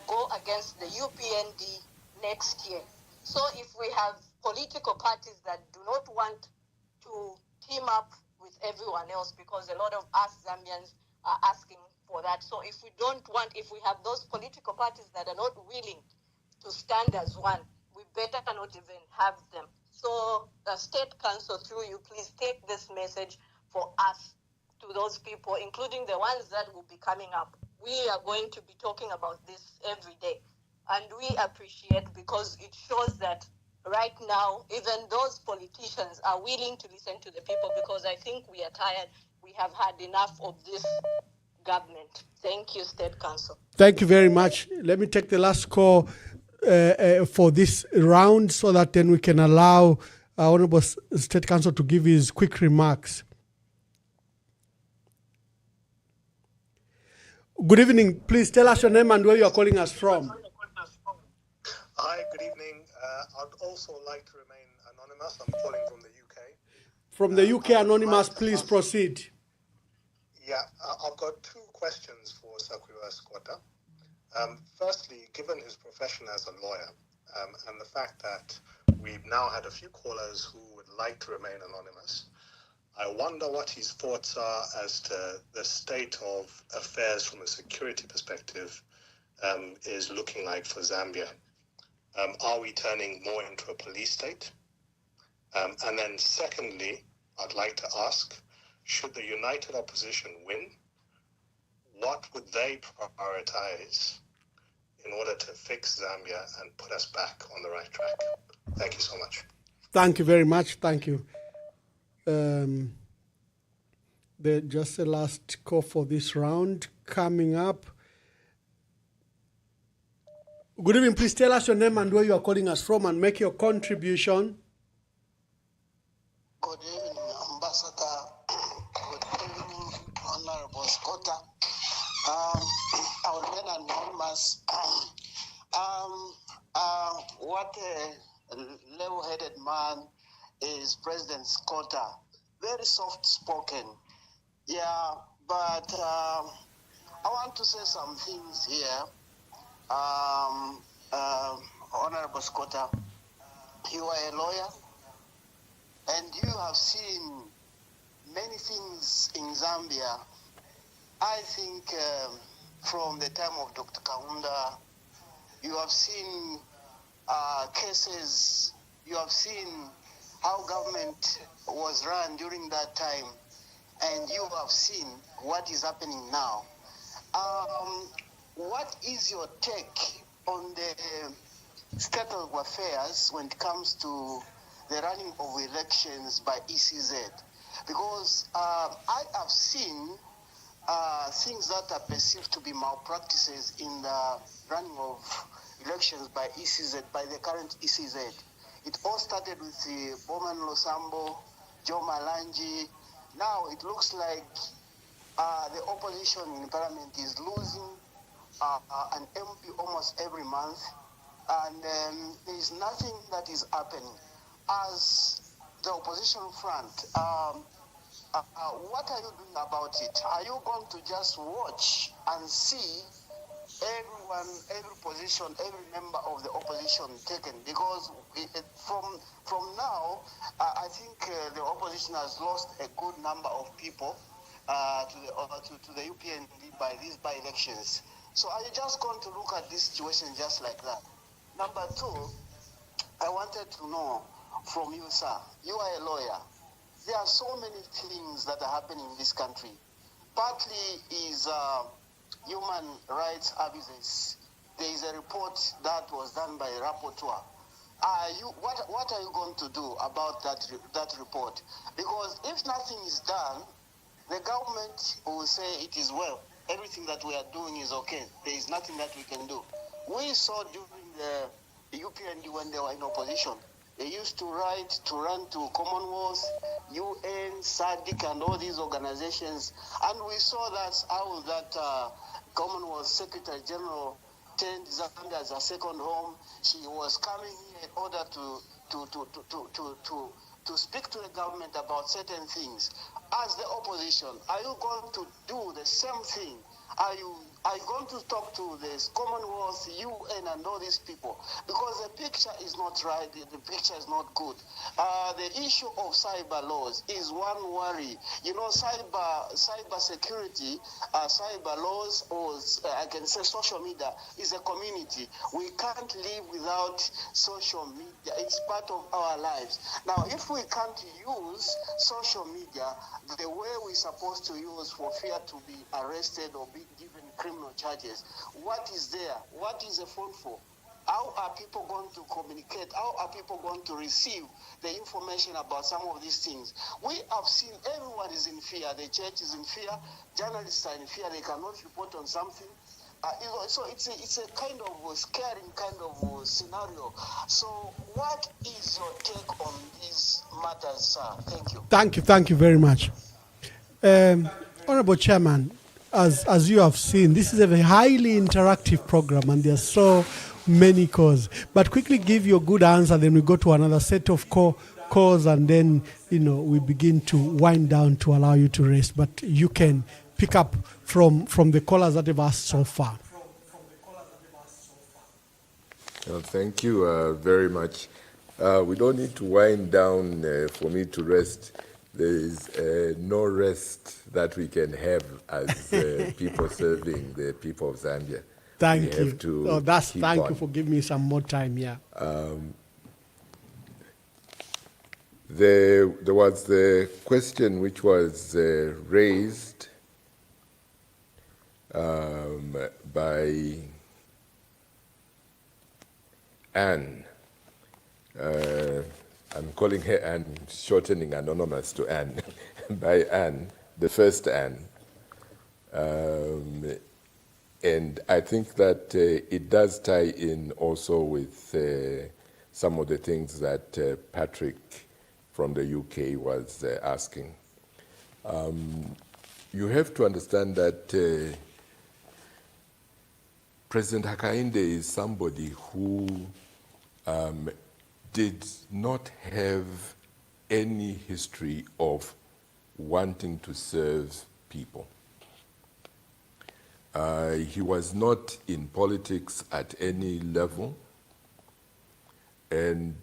go against the UPND next year. So if we have political parties that do not want to team up with everyone else, because a lot of us Zambians are asking for that. So if we have those political parties that are not willing to stand as one, we better not even have them. So the State Council, through you, please take this message for us to those people, including the ones that will be coming up. We are going to be talking about this every day. And we appreciate, because it shows that right now, even those politicians are willing to listen to the people, because I think we are tired. We have had enough of this government. Thank you, State Council. Thank you very much. Let me take the last call for this round so that then we can allow our Honorable State Council to give his quick remarks. Good evening. Please tell us your name and where you are calling us from. Hi, good evening. I'd also like to remain anonymous. I'm calling from the UK. From the UK, Anonymous, please proceed. Yeah, I've got two questions for Sakwiba Sikota. Firstly, given his profession as a lawyer and the fact that we've now had a few callers who would like to remain anonymous, I wonder what his thoughts are as to the state of affairs from a security perspective is looking like for Zambia. Are we turning more into a police state? And then secondly, I'd like to ask, should the United Opposition win, what would they prioritize in order to fix Zambia and put us back on the right track? Thank you so much. Thank you very much. Thank you. Just the last call for this round coming up. Good evening. Please tell us your name and where you are calling us from and make your contribution. Good evening, Ambassador. Good evening, Honorable Sikota. I will remain anonymous. What a level-headed man is President Sikota. Very soft-spoken. Yeah, but I want to say some things here. Honorable Sikota, you are a lawyer, and you have seen many things in Zambia. I think from the time of Dr. Kaunda, you have seen cases, you have seen how government was run during that time, and you have seen what is happening now. What is your take on the state of affairs when it comes to the running of elections by ECZ? Because I have seen things that are perceived to be malpractices in the running of elections by ECZ, by the current ECZ. It all started with the Bowman Losambo, Joe Malanji. Now it looks like the opposition in parliament is losing an MP almost every month, and there is nothing that is happening. As the opposition front, what are you doing about it? Are you going to just watch and see everyone, every position, every member of the opposition taken? Because from now, I think the opposition has lost a good number of people to the UPND by these by-elections. So are you just going to look at this situation just like that? Number two, I wanted to know from you, sir. You are a lawyer. There are so many things that are happening in this country. Partly is human rights abuses. There is a report that was done by a rapporteur. What are you going to do about that report? Because if nothing is done, the government will say it is well. Everything that we are doing is okay. There is nothing that we can do. We saw during the UPND when they were in opposition, they used to run to Commonwealth, UN, SADC, and all these organizations. And we saw how that Commonwealth Secretary General turned Zambia as a second home. She was coming here in order to speak to the government about certain things. As the opposition, are you going to do the same thing? Are you going to talk to this Commonwealth, UN, and all these people? Because the picture is not right, the picture is not good. The issue of cyber laws is one worry. You know, cyber security, cyber laws, or I can say social media, is a community. We can't live without social media. It's part of our lives. Now, if we can't use social media the way we're supposed to use for fear to be arrested or be given criminal charges, what is there? What is a phone for? How are people going to communicate? How are people going to receive the information about some of these things? We have seen everyone is in fear. The church is in fear. Journalists are in fear. They cannot report on something. So it's a kind of scaring kind of scenario. So what is your take on these matters, sir? Thank you. Thank you very much. Honorable Chairman, as you have seen, this is a very highly interactive program and there are so many calls. But quickly give you a good answer, then we go to another set of calls and then, we begin to wind down to allow you to rest. But you can pick up from the callers that have asked so far. Well, thank you very much. We don't need to wind down for me to rest. There is no rest that we can have as people serving the people of Zambia. Thank you. Thank you for giving me some more time. Yeah. There was the question which was raised by Anne. I'm calling her Anne, shortening anonymous to Anne, by Anne, the first Anne. And I think that it does tie in also with some of the things that Patrick from the UK was asking. You have to understand that President Hakainde is somebody who did not have any history of wanting to serve people. He was not in politics at any level, and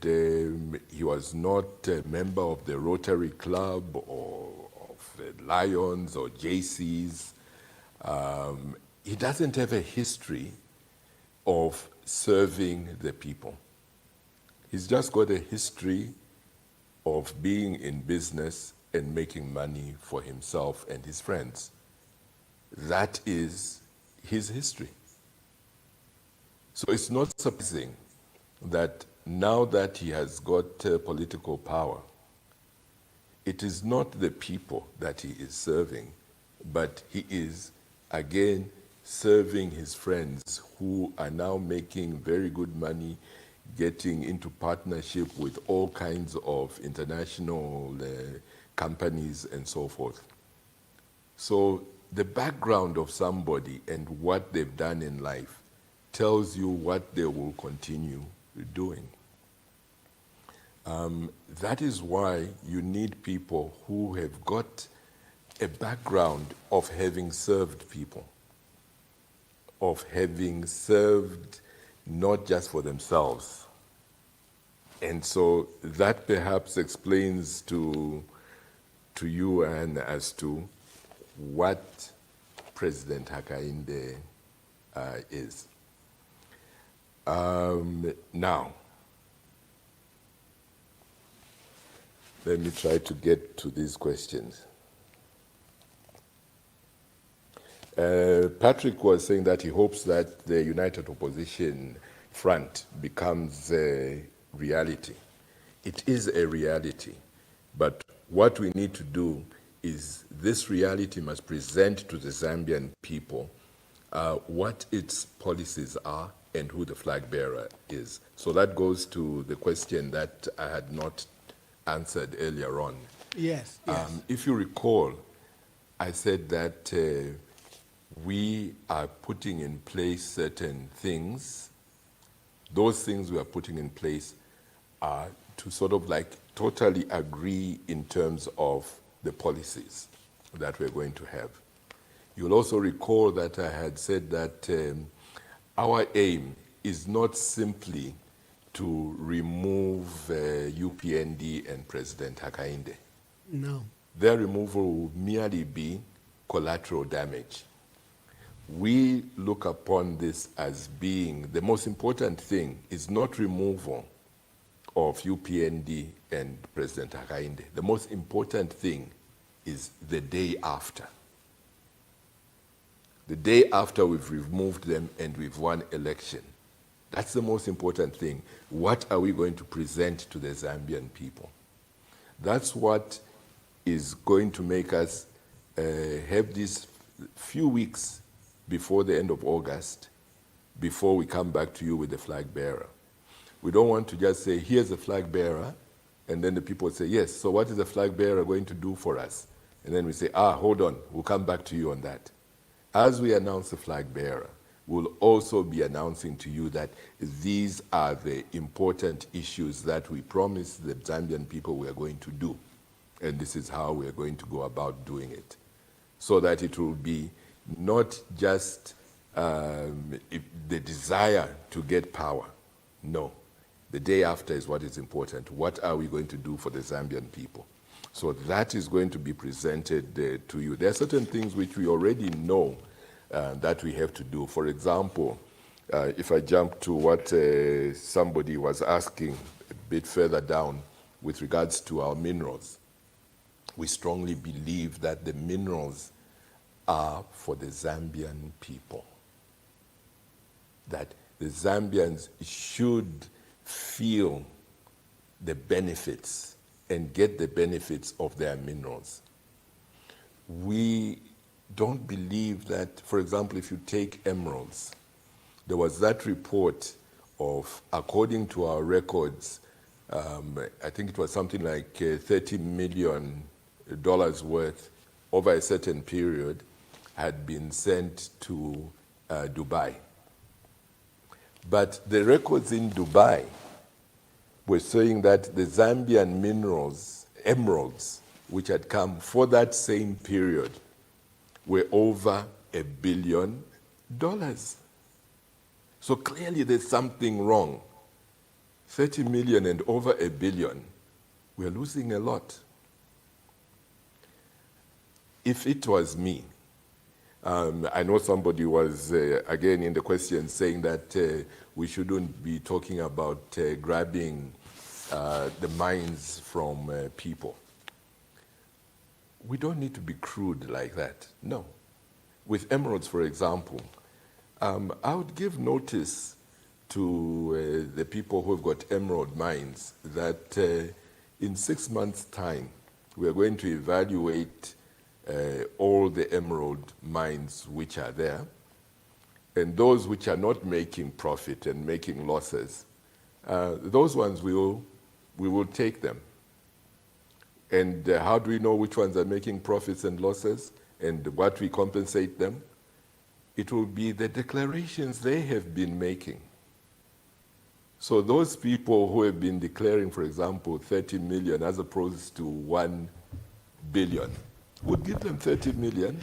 he was not a member of the Rotary Club or of the Lions or JCs. He doesn't have a history of serving the people. He's just got a history of being in business and making money for himself and his friends. That is his history. So it's not surprising that now that he has got political power, it is not the people that he is serving, but he is, again, serving his friends who are now making very good money, getting into partnership with all kinds of international companies and so forth. So the background of somebody and what they've done in life tells you what they will continue doing. That is why you need people who have got a background of having served people, of having served not just for themselves. And so that perhaps explains to you, Anne, as to what President Hakainde is. Now, Let me try to get to these questions. Patrick was saying that he hopes that the United Opposition Front becomes a reality. It is a reality, but what we need to do is this reality must present to the Zambian people what its policies are and who the flag bearer is. So that goes to the question that I had not answered earlier on. Yes, yes. If you recall, I said that we are putting in place certain things. Those things we are putting in place are to sort of like totally agree in terms of the policies that we're going to have. You'll also recall that I had said that our aim is not simply to remove UPND and President Hakainde. No. Their removal will merely be collateral damage. We look upon this as being the most important thing is not removal of UPND and President Hakainde. The most important thing is the day after. The day after we've removed them and we've won election. That's the most important thing. What are we going to present to the Zambian people? That's what is going to make us have these few weeks before the end of August, before we come back to you with the flag bearer. We don't want to just say, here's the flag bearer, and then the people say, yes, so what is the flag bearer going to do for us? And then we say, hold on, we'll come back to you on that. As we announce the flag bearer, we'll also be announcing to you that these are the important issues that we promised the Zambian people we are going to do. And this is how we are going to go about doing it. So that it will be not just the desire to get power. No. The day after is what is important. What are we going to do for the Zambian people? So that is going to be presented to you. There are certain things which we already know that we have to do. For example, if I jump to what somebody was asking a bit further down with regards to our minerals, we strongly believe that the minerals are for the Zambian people. That the Zambians should feel the benefits and get the benefits of their minerals. We don't believe that, for example, if you take emeralds, there was that report of, according to our records, I think it was something like $30 million worth over a certain period had been sent to Dubai. But the records in Dubai were saying that the Zambian minerals, emeralds, which had come for that same period, were over $1 billion. So clearly there's something wrong. 30 million and over $1 billion, we're losing a lot. If it was me, I know somebody was, again, in the question saying that we shouldn't be talking about grabbing the mines from people. We don't need to be crude like that, no. With emeralds, for example, I would give notice to the people who have got emerald mines that in 6 months' time, we are going to evaluate all the emerald mines which are there, and those which are not making profit and making losses, those ones we will take them. And how do we know which ones are making profits and losses and what we compensate them? It will be the declarations they have been making. So those people who have been declaring, for example, 30 million as opposed to 1 billion, would give them 30 million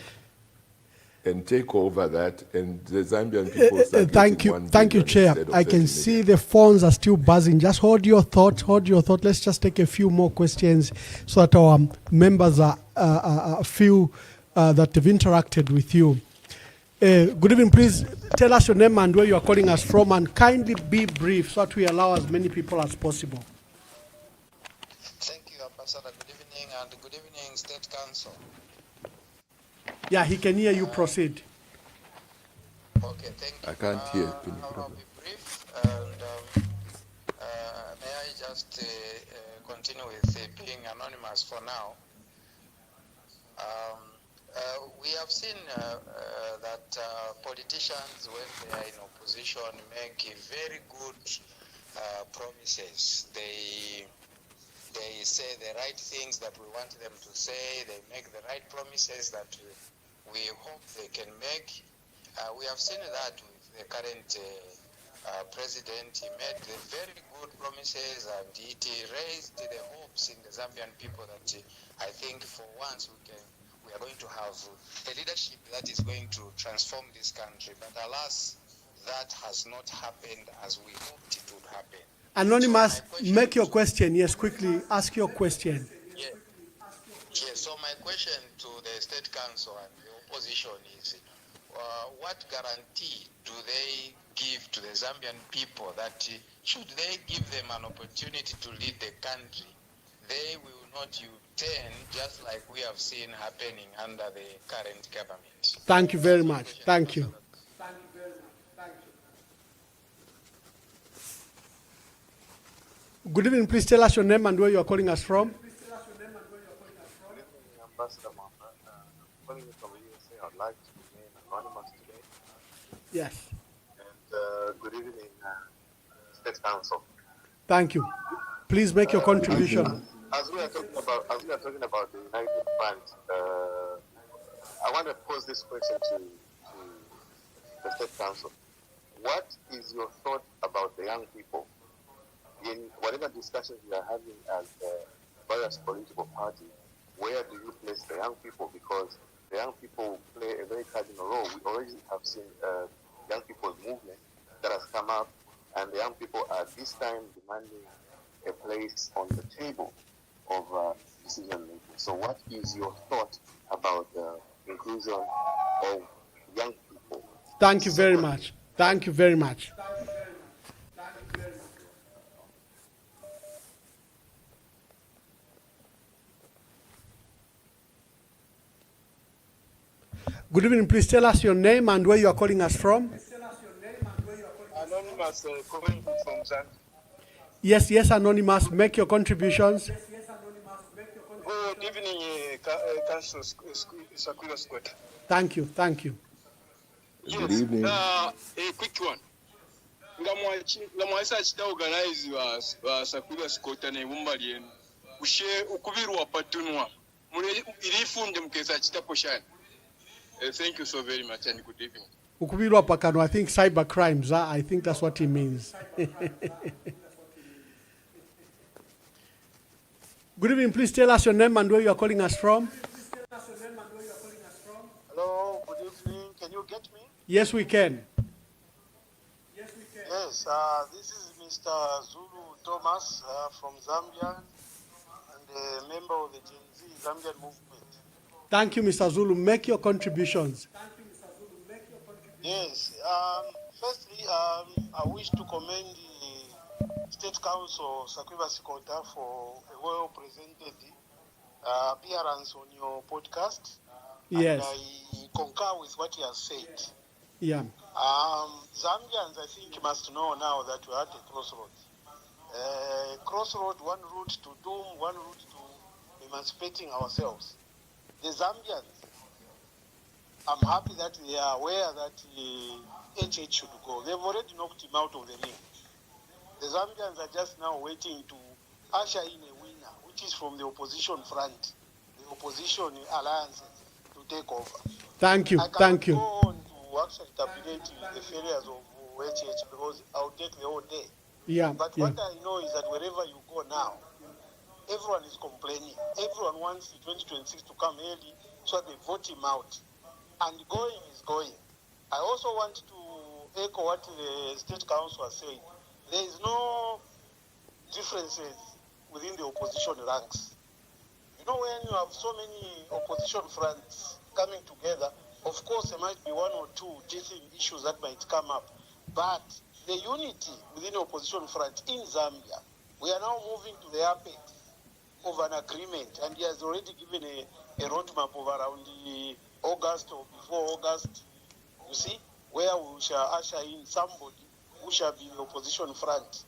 and take over that, and the Zambian people start thank you, Chair. I can see the phones are still buzzing. Just hold your thought. Let's just take a few more questions so that our members feel that they've interacted with you. Good evening. Please tell us your name and where you are calling us from, and kindly be brief so that we allow as many people as possible. Thank you, Ambassador, good evening, and good evening, State Council. Yeah, he can hear you. Proceed. Okay, thank you. I can't hear. I'll be brief, and may I just continue with being anonymous for now? We have seen that politicians, when they are in opposition, make very good promises. They say the right things that we want them to say. They make the right promises that we hope they can make. We have seen that with the current president. He made the very good promises, and it raised the hopes in the Zambian people that I think for once we are going to have a leadership that is going to transform this country. But alas, that has not happened as we hoped it would happen. Anonymous, make your question. Yes, quickly ask your question. Yeah. So my question to the State Council and the opposition is, what guarantee do they give to the Zambian people that should they give them an opportunity to lead the country, they will not turn just like we have seen happening under the current government? Thank you very much. Thank you. Good evening. Please tell us your name and where you are calling us from. Ambassador Mohammed, calling you from the USA. I'd like to remain anonymous today. Yes. And good evening, State Council. Thank you. Please make your contribution. As we are talking about the United Fund, I want to pose this question to the State Council. What is your thought about the young people? In whatever discussions we are having as various political parties, where do you place the young people? Because the young people play a very cardinal role. We already have seen young people's movement that has come up, and the young people are this time demanding a place on the table of decision making. So what is your thought about the inclusion of young people? Thank you very much. Thank you very much. Good evening. Please tell us your name and where you are calling us from. Anonymous, calling from Zambia. Yes, Anonymous. Make your contributions. Good evening, Council Sakwiba Sikota. Thank you. Good evening. A quick one. Ngamwaisa chita organize wa Sakwiba Sikota ne bumbali enu. Ushe ukubirwa patunwa. Mule ilifunde mkeza chita poshani. Thank you so very much and good evening. Ukubirwa pakano, I think cyber crimes. I think that's what he means. Good evening. Please tell us your name and where you are calling us from. Hello, good evening. Can you get me? Yes, we can. Yes, this is Mr. Zulu Thomas from Zambia and a member of the Gen Z Zambian movement. Thank you, Mr. Zulu. Make your contributions. Yes. Firstly, I wish to commend the State Council, Sakwiba Sikota, for a well-presented appearance on your podcast. Yes. And I concur with what he has said. Yeah. Zambians, I think, must know now that we're at a crossroads. Crossroad, one route to doom, one route to emancipating ourselves. The Zambians, I'm happy that they are aware that HH should go. They've already knocked him out of the ring. The Zambians are just now waiting to usher in a winner, which is from the opposition front, the opposition alliances to take over. Thank you. I cannot go on to actually tabulate the failures of HH because I'll take the whole day. Yeah. But what I know is that wherever you go now, everyone is complaining. Everyone wants 2026 to come early so they vote him out. And going is going. I also want to echo what the State Council has said. There is no differences within the opposition ranks. You know, when you have so many opposition fronts coming together, of course there might be one or two different issues that might come up. But the unity within the opposition front in Zambia, we are now moving to the apex. of an agreement, and he has already given a roadmap of around the August or before August, you see, where we shall usher in somebody who shall be in the opposition front.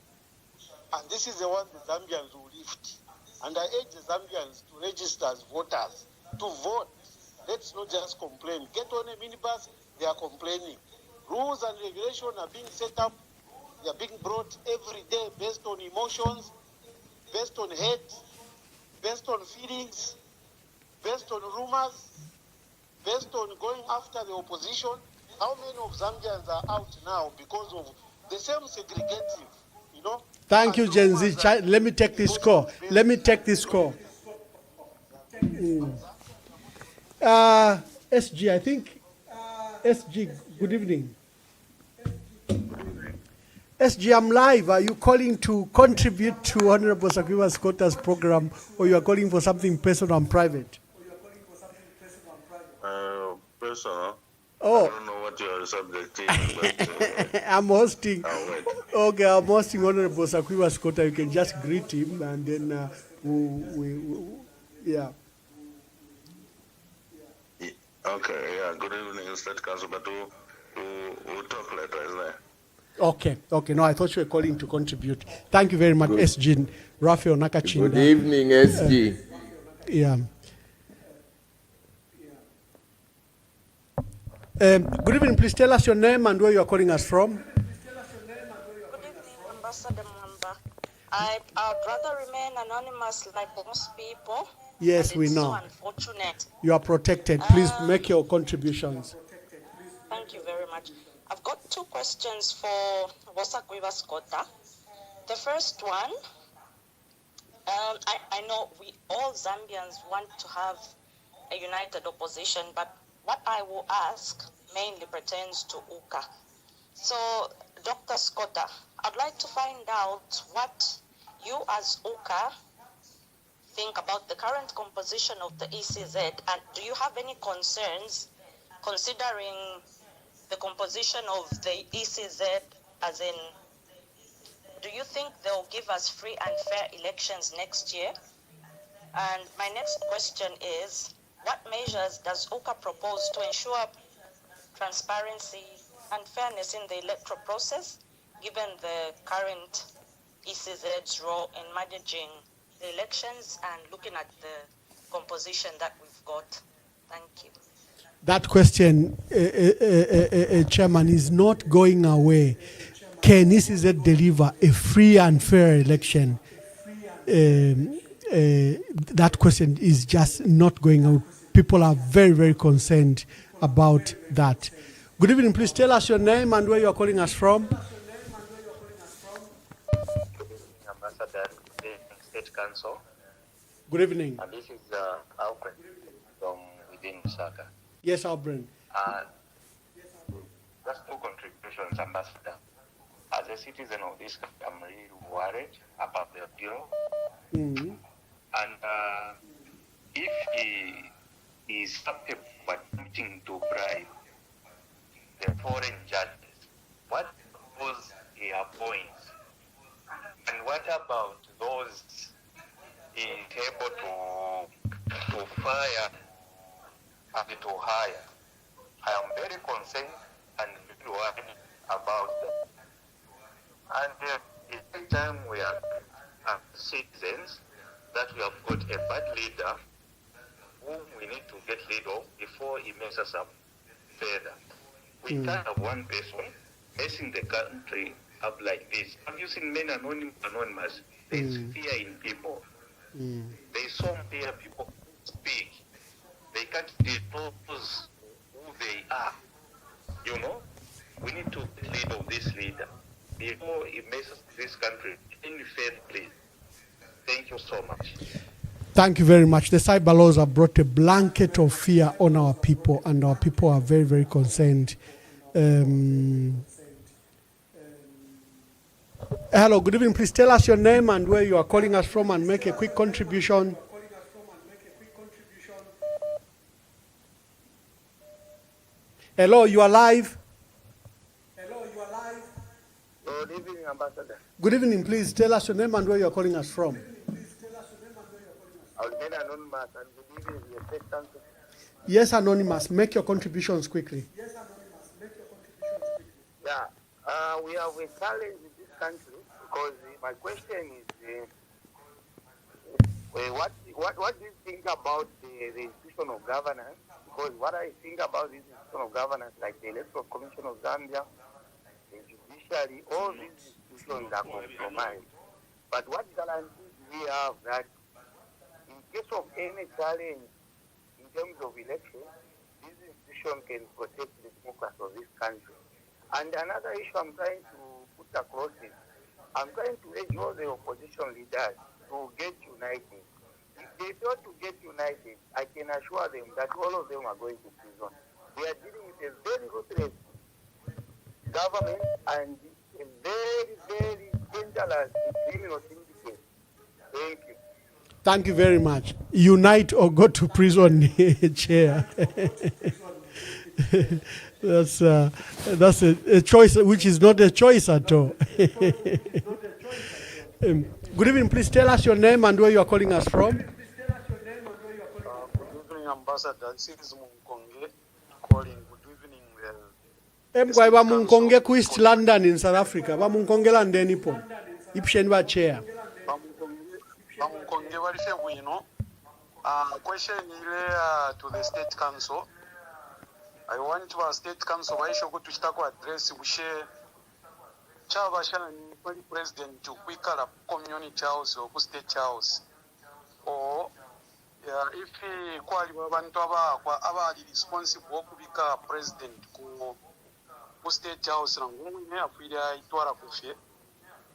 And this is the one the Zambians will lift. And I urge the Zambians to register as voters, to vote. Let's not just complain. Get on a minibus, they are complaining. Rules and regulations are being set up, they are being brought every day based on emotions, based on hate, based on feelings, based on rumors, based on going after the opposition. How many of Zambians are out now because of the same segregative, you know? Thank you, Gen Z. Let me take this call. Let me take this call. SG, I think. SG, good evening. SG, I'm live. Are you calling to contribute to Honorable Sakwiba Sikota's program, or you are calling for something personal and private? Personal. Oh. I don't know what your subject is, but I'm hosting. Okay, I'm hosting Honorable Sakwiba Sikota. You can just greet him, and then yeah. Okay, yeah. Good evening, State Council, but we'll talk later, isn't it? Okay. No, I thought you were calling to contribute. Thank you very much, SG. Raphael Nakachinda. Good evening, SG. Yeah. Good evening. Please tell us your name and where you are calling us from. Good evening, Ambassador Mwamba. I'd rather remain anonymous like most people. Yes, we know. So unfortunate. You are protected. Please make your contributions. Thank you very much. I've got two questions for Sakwiba Sikota. The first one, I know we all Zambians want to have a united opposition, but what I will ask mainly pertains to UKA. So, Dr. Sikota, I'd like to find out what you as UKA think about the current composition of the ECZ, and do you have any concerns considering the composition of the ECZ, as in, do you think they'll give us free and fair elections next year? And my next question is, what measures does UKA propose to ensure transparency and fairness in the electoral process, given the current ECZ's role in managing the elections and looking at the composition that we've got? Thank you. That question, Chairman, is not going away. Can ECZ deliver a free and fair election? That question is just not going out. People are very, very concerned about that. Good evening. Please tell us your name and where you are calling us from. Good evening, Ambassador. Good evening, State Council. Good evening. And this is Alfred from within Saka. Yes, Alfred. Just two contributions, Ambassador. As a citizen of this country, I'm really worried about the bureau. Mm-hmm. And if he is attempting to bribe the foreign judges, what suppose he appoints? And what about those he is able to fire and to hire? I am very concerned and very worried about that. And every time we are citizens that we have got a bad leader whom we need to get rid of before he messes up further. We can't have one person messing the country up like this. Have you seen many anonymous? There's fear in people. There's so fear people speak. They can't disclose who they are. You know? We need to get rid of this leader before he messes this country in faith, please. Thank you so much. Thank you very much. The cyber laws have brought a blanket of fear on our people, and our people are very, very concerned. Hello, good evening. Please tell us your name and where you are calling us from and make a quick contribution. Hello, you are live. Good evening, Ambassador. Good evening. Please tell us your name and where you are calling us from. And Anonymous, and good evening, the State Council. Yes, Anonymous, make your contributions quickly. Yeah, we have a challenge in this country because my question is, what do you think about the institution of governance? Because what I think about this institution of governance, like the Electoral Commission of Zambia, the judiciary, all these institutions are compromised. But what guarantees we have that in case of any challenge in terms of election, this institution can protect the democracy of this country? And another issue I'm trying to put across is, I'm trying to urge all the opposition leaders to get united. If they fail to get united, I can assure them that all of them are going to prison. We are dealing with a very ruthless government and a very, very dangerous criminal syndicate. Thank you. Thank you very much. Unite or go to prison, Chair. That's a choice which is not a choice at all. Good evening. Please tell us your name and where you are calling us from. Good evening, Ambassador. This is Munkonge calling. Good evening. Mkwa ba Munkonge ku East London in South Africa. Ba Munkonge landeni po. Ipshen ba chair. Munkonge walishe wino. Question to the State Council. I want to State Council waisho kutuchitako address ushe chava shani kweli president to kwikala community house or state house or if kwali abantu abali responsible okubika president ku state house na ngumwe afira itwara kufye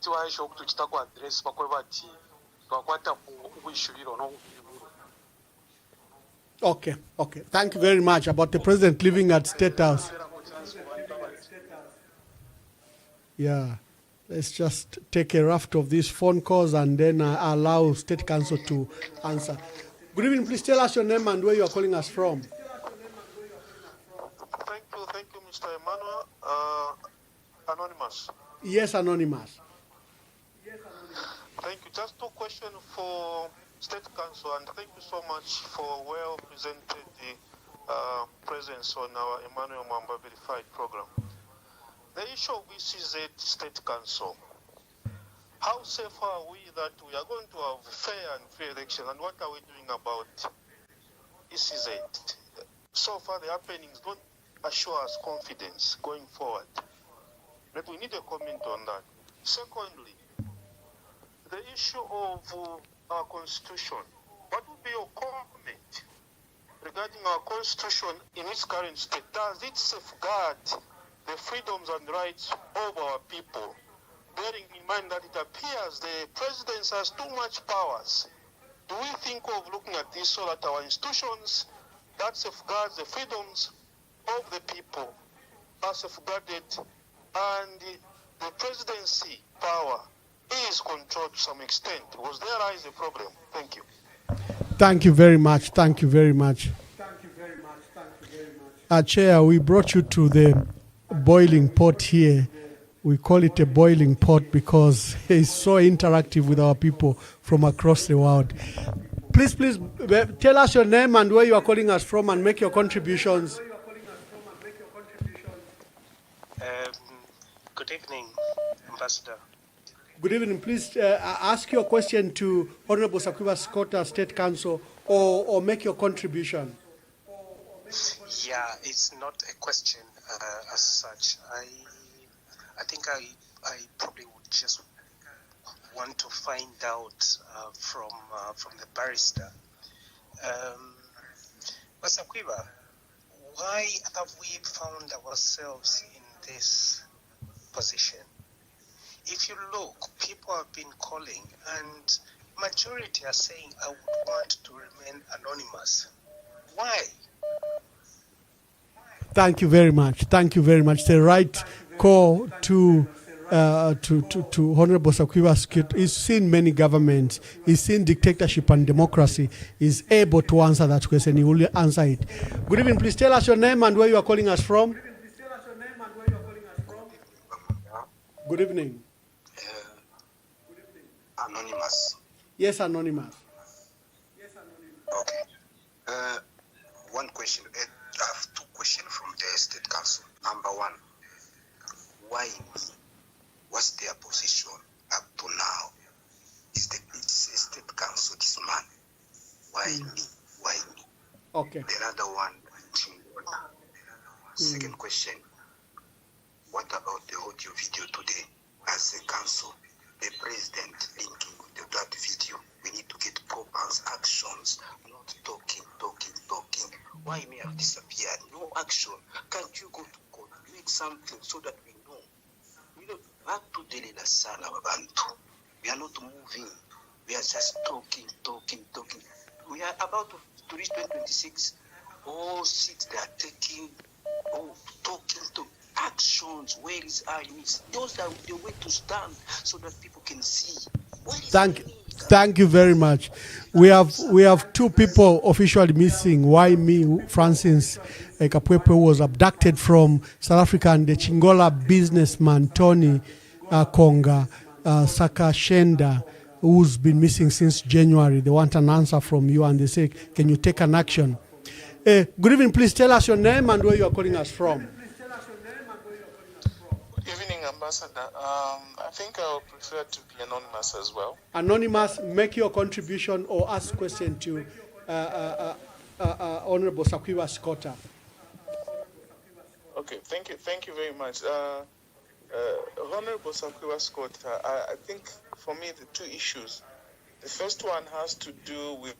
tiwaisho kutuchitako address pakwe bati twakwata ku ubishuriro no. Okay. Thank you very much. About the president living at State House. Yeah. Let's just take a raft of these phone calls and then allow State Council to answer. Good evening. Please tell us your name and where you are calling us from. Thank you, Mr. Emmanuel. Anonymous. Yes, Anonymous. Thank you. Just two questions for State Council, and thank you so much for well presented the presence on our Emmanuel Mamba Verified program. The issue of ECZ State Council. How safe are we that we are going to have fair and free election, and what are we doing about ECZ? So far, the happenings don't assure us confidence going forward. But we need a comment on that. Secondly, the issue of our constitution. What would be your comment regarding our constitution in its current state? Does it safeguard the freedoms and rights of our people, bearing in mind that it appears the president has too much powers? Do we think of looking at this so that our institutions that safeguard the freedoms of the people are safeguarded and the presidency power is controlled to some extent? Was there lies a problem? Thank you. Thank you very much. Chair, we brought you to the boiling pot here. We call it a boiling pot because it's so interactive with our people from across the world. Please, tell us your name and where you are calling us from and make your contributions. Good evening, Ambassador. Good evening. Please ask your question to Honorable Sakwiba Sikota State Council or make your contribution. Yeah, it's not a question as such. I think I probably would just want to find out from the barrister. But Sakwiba, why have we found ourselves in this position? If you look, people have been calling and majority are saying, I would want to remain anonymous. Why? Thank you very much. The right call to Honorable Sakwiba Sikota. He's seen many governments. He's seen dictatorship and democracy. He's able to answer that question. He will answer it. Good evening. Please tell us your name and where you are calling us from. Good evening. Anonymous. Yes, Anonymous. one question. I have two questions from the State Council. Number one, why me? What's their position up to now? It's the State Council this man. Why me? Why me? Okay. The other one, second question, what about the audio video today? As a council, the president linking that video, we need to get proper actions, not talking. Why may have disappeared? No action. Can't you go to court, make something so that we know? We don't have to delay the sana abantu. We are not moving. We are just talking. We are about to reach 2026. All seats they are taking, talking to actions. Where is our needs? Those are the way to stand so that people can see. Thank you very much. We have two people officially missing. Why me? Francis Kapwepe was abducted from South Africa, and the Chingola businessman Tony Konga Sakashenda, who's been missing since January. They want an answer from you, and they say, can you take an action? Good evening. Please tell us your name and where you are calling us from. Good evening, Ambassador. I think I would prefer to be anonymous as well. Anonymous, make your contribution or ask question to Honorable Sakwiba Sikota. Okay, thank you very much. Honorable Sakwiba Sikota, I think for me the two issues. The first one has to do with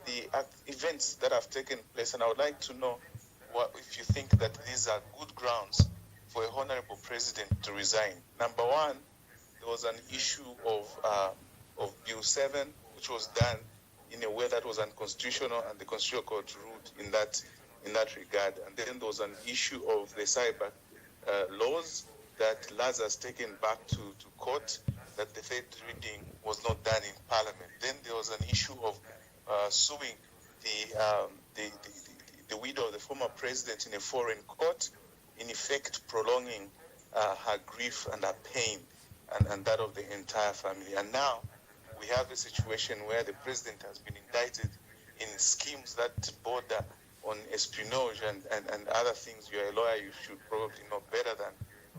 the events that have taken place, and I would like to know if you think that these are good grounds for a honorable president to resign. Number one, there was an issue of Bill 7, which was done in a way that was unconstitutional, and the Constitutional Court ruled in that regard. And then there was an issue of the cyber laws that Laz has taken back to court, that the third reading was not done in Parliament. Then there was an issue of suing the widow of the former president in a foreign court, in effect prolonging her grief and her pain and that of the entire family. And now we have a situation where the president has been indicted in schemes that border on espionage and other things. You're a lawyer, you should probably know better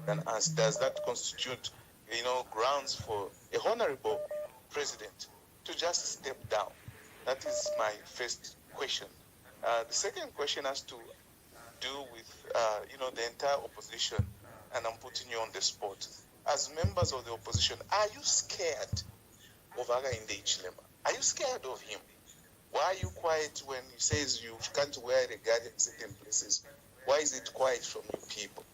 than us. Does that constitute, grounds for a honorable president to just step down? That is my first question. The second question has to do with the entire opposition, and I'm putting you on the spot. As members of the opposition, are you scared of Hakainde Hichilema? Are you scared of him? Why are you quiet when he says you can't wear a guard in certain places? Why is it quiet from you people?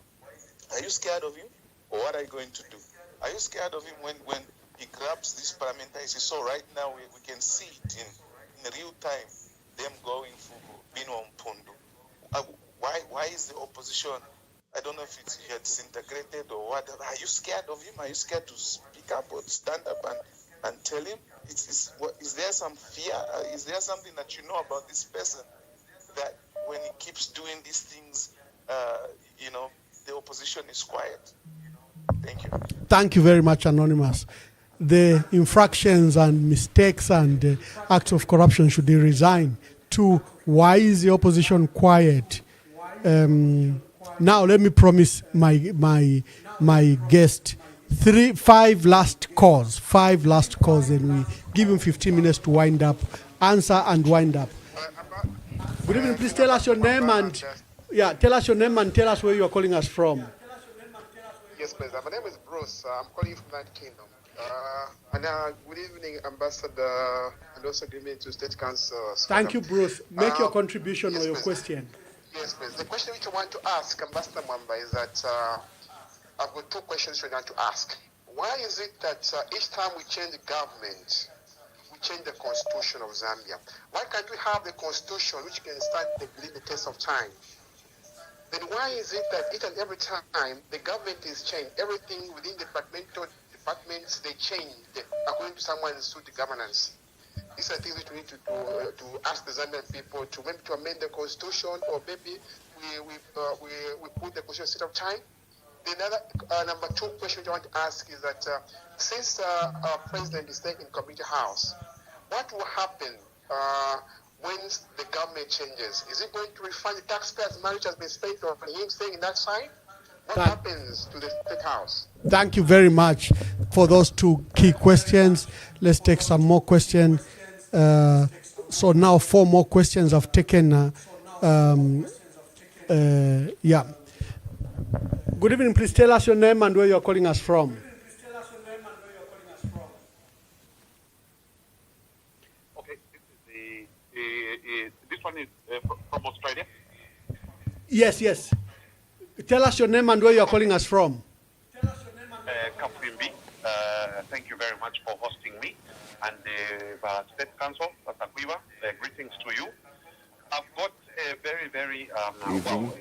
Are you scared of him? Or what are you going to do? Are you scared of him when he grabs this parliamentarians? So right now we can see it in real time, them going for Bino Mpundu. Why is the opposition, I don't know if it's disintegrated or what, are you scared of him? Are you scared to speak up or stand up and tell him? Is there some fear? Is there something that you know about this person that when he keeps doing these things, the opposition is quiet? Thank you. Thank you very much, Anonymous. The infractions and mistakes and acts of corruption, should they resign? To why is the opposition quiet? Now let me promise my guest 5 last calls, and we give him 15 minutes to wind up, answer and wind up. Good evening. Please tell us your name and tell us where you are calling us from. Yes, please. My name is Bruce. I'm calling from United Kingdom. Good evening, Ambassador, and also good evening to State Council. Thank you, Bruce. Make your contribution or your question. Yes, please. The question which I want to ask Ambassador Mwamba is that I've got two questions I want to ask. Why is it that each time we change the government, we change the constitution of Zambia? Why can't we have the constitution which can stand the test of time? Then why is it that each and every time the government is changed, everything within the departments, they change according to someone's suit governance? These are things that we need to ask the Zambian people to maybe to amend the constitution, or maybe we put the constitution set of time. The other number two question I want to ask is that since our president is staying in Community House, what will happen when the government changes? Is it going to refund the taxpayers' money which has been spent on him staying in that side? What happens to the State House? Thank you very much for those two key questions. Let's take some more questions. So now 4 more questions I've taken. Yeah. Good evening. Please tell us your name and where you're calling us from. Okay, this one is from Australia. Yes. Tell us your name and where you're calling us from. Kafwimbi, thank you very much for hosting me. And the State Council, Sakwiba, greetings to you. I've got a very, very, well,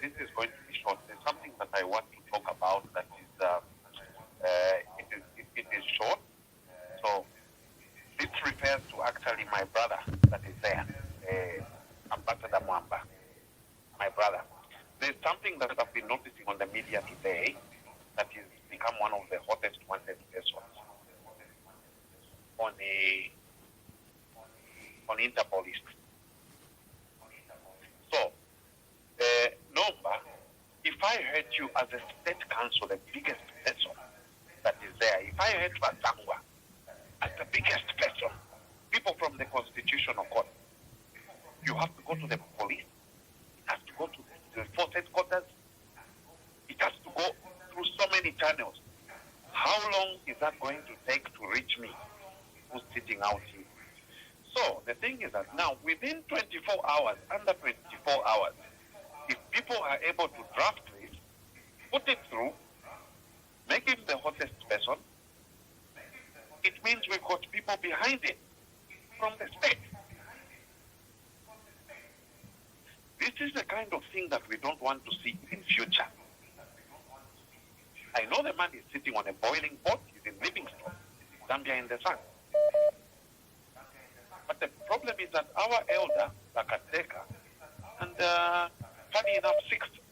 this is going to be short. There's something that I want to talk about that is, it is short. So this refers to actually my brother that is there, Ambassador Mwamba, my brother. There's something that I've been noticing on the media today that has become one of the hottest wanted persons on Interpol list. So, Nomba, if I heard you as a state council, the biggest person that is there, if I heard Batangwa as the biggest person, people from the constitutional court, you have to go to the police, it has to go to the force headquarters, it has to go through so many channels. How long is that going to take to reach me who's sitting out here? So the thing is that now within 24 hours, under 24 hours, if people are able to draft this, put it through, make him the hottest person, it means we've got people behind it from the state. This is the kind of thing that we don't want to see in future. I know the man is sitting on a boiling pot, he's in Livingstone, Zambia in the sun. But the problem is that our elder, Lakateka, and funny enough,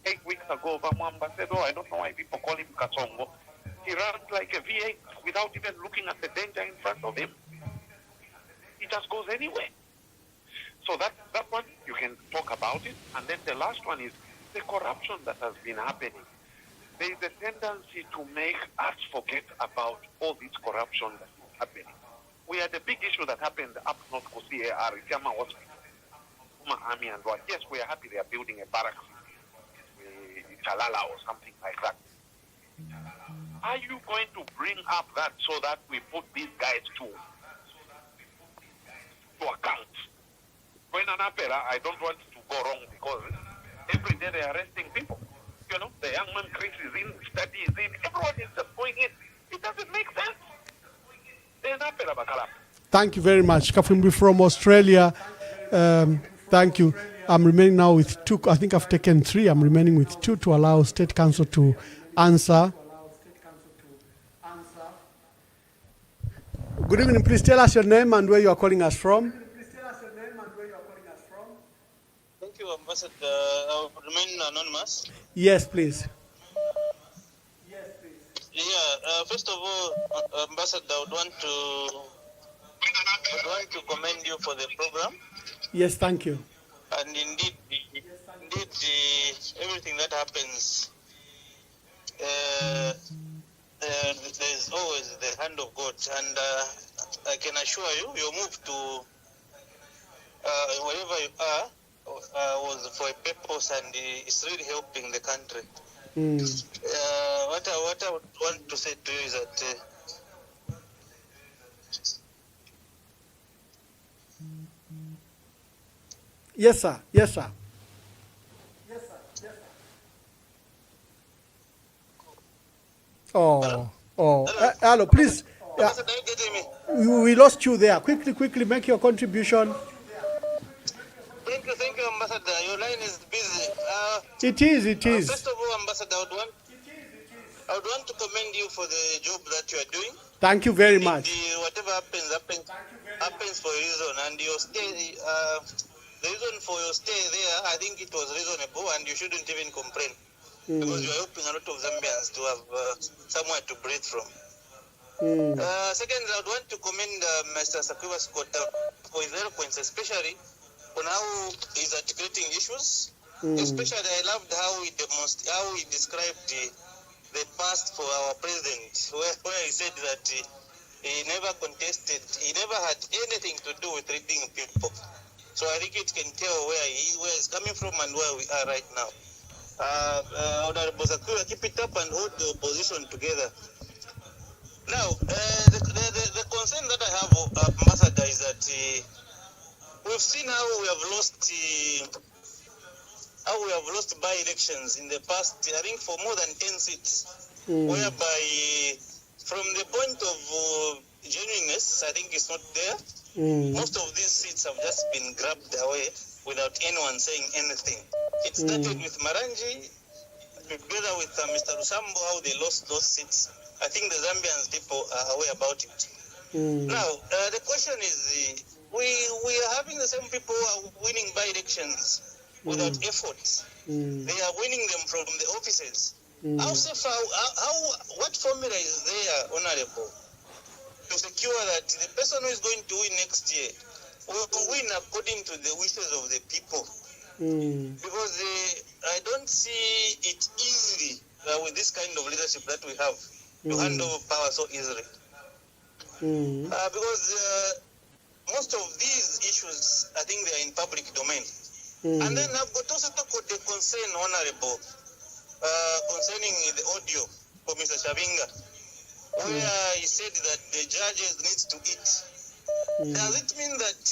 6-8 weeks ago, Bamwamba said, I don't know why people call him Katsongo. He runs like a V8 without even looking at the danger in front of him. He just goes anywhere. So that one, you can talk about it. And then the last one is the corruption that has been happening. There is a tendency to make us forget about all this corruption that is happening. We had a big issue that happened up north, CAR, Ikama Hospital, Army and what. Yes, we are happy they are building a barracks in Chalala or something like that. Are you going to bring up that so that we put these guys to account? When an opera, I don't want to go wrong because every day they are arresting people. You know, the young man Chris is in, study is in, everyone is just going in. It doesn't make sense. Thank you very much. Kafumbi from Australia. Thank you. I'm remaining now with 2. I think I've taken 3. I'm remaining with 2 to allow State Council to answer. Good evening. Please tell us your name and where you are calling us from. Thank you, Ambassador. I will remain anonymous. Yes, please. Yeah, first of all, Ambassador, I would want to commend you for the program. Yes, thank you. And indeed, everything that happens, there's always the hand of God. And I can assure you, your move to wherever you are was for a purpose, and it's really helping the country. What I would want to say to you is that yes, sir. Yes, sir. Oh. Hello, please. We lost you there. Quickly, make your contribution. Thank you, Ambassador. Your line is busy. It is. First of all, Ambassador, I would want to commend you for the job that you are doing. Thank you very much. Whatever happens for a reason, and your stay, the reason for your stay there, I think it was reasonable, and you shouldn't even complain because you are helping a lot of Zambians to have somewhere to breathe from. Second, I would want to commend Mr. Sakwiba Sikota for his eloquence, especially on how he's articulating issues. Especially, I loved how he described the past for our president, where he said that he never contested, he never had anything to do with reading people. So I think it can tell where he's coming from and where we are right now. Honorable Sakwiba, keep it up and hold the opposition together. Now, the concern that I have, Ambassador, is that we've seen how we have lost by-elections in the past, I think for more than 10 seats, whereby from the point of genuineness, I think it's not there. Most of these seats have just been grabbed away without anyone saying anything. It started with Maranji, together with Mr. Lusambo, how they lost those seats. I think the Zambian people are aware about it. Now, the question is, we are having the same people who are winning by-elections without effort. They are winning them from the offices. What formula is there, Honorable, to secure that the person who is going to win next year will win according to the wishes of the people? Because I don't see it easily with this kind of leadership that we have to hand over power so easily. Because most of these issues, I think they are in public domain. And then I've got also talked the concern, Honorable, concerning the audio for Mr. Shavinga, where he said that the judges need to eat. Does it mean that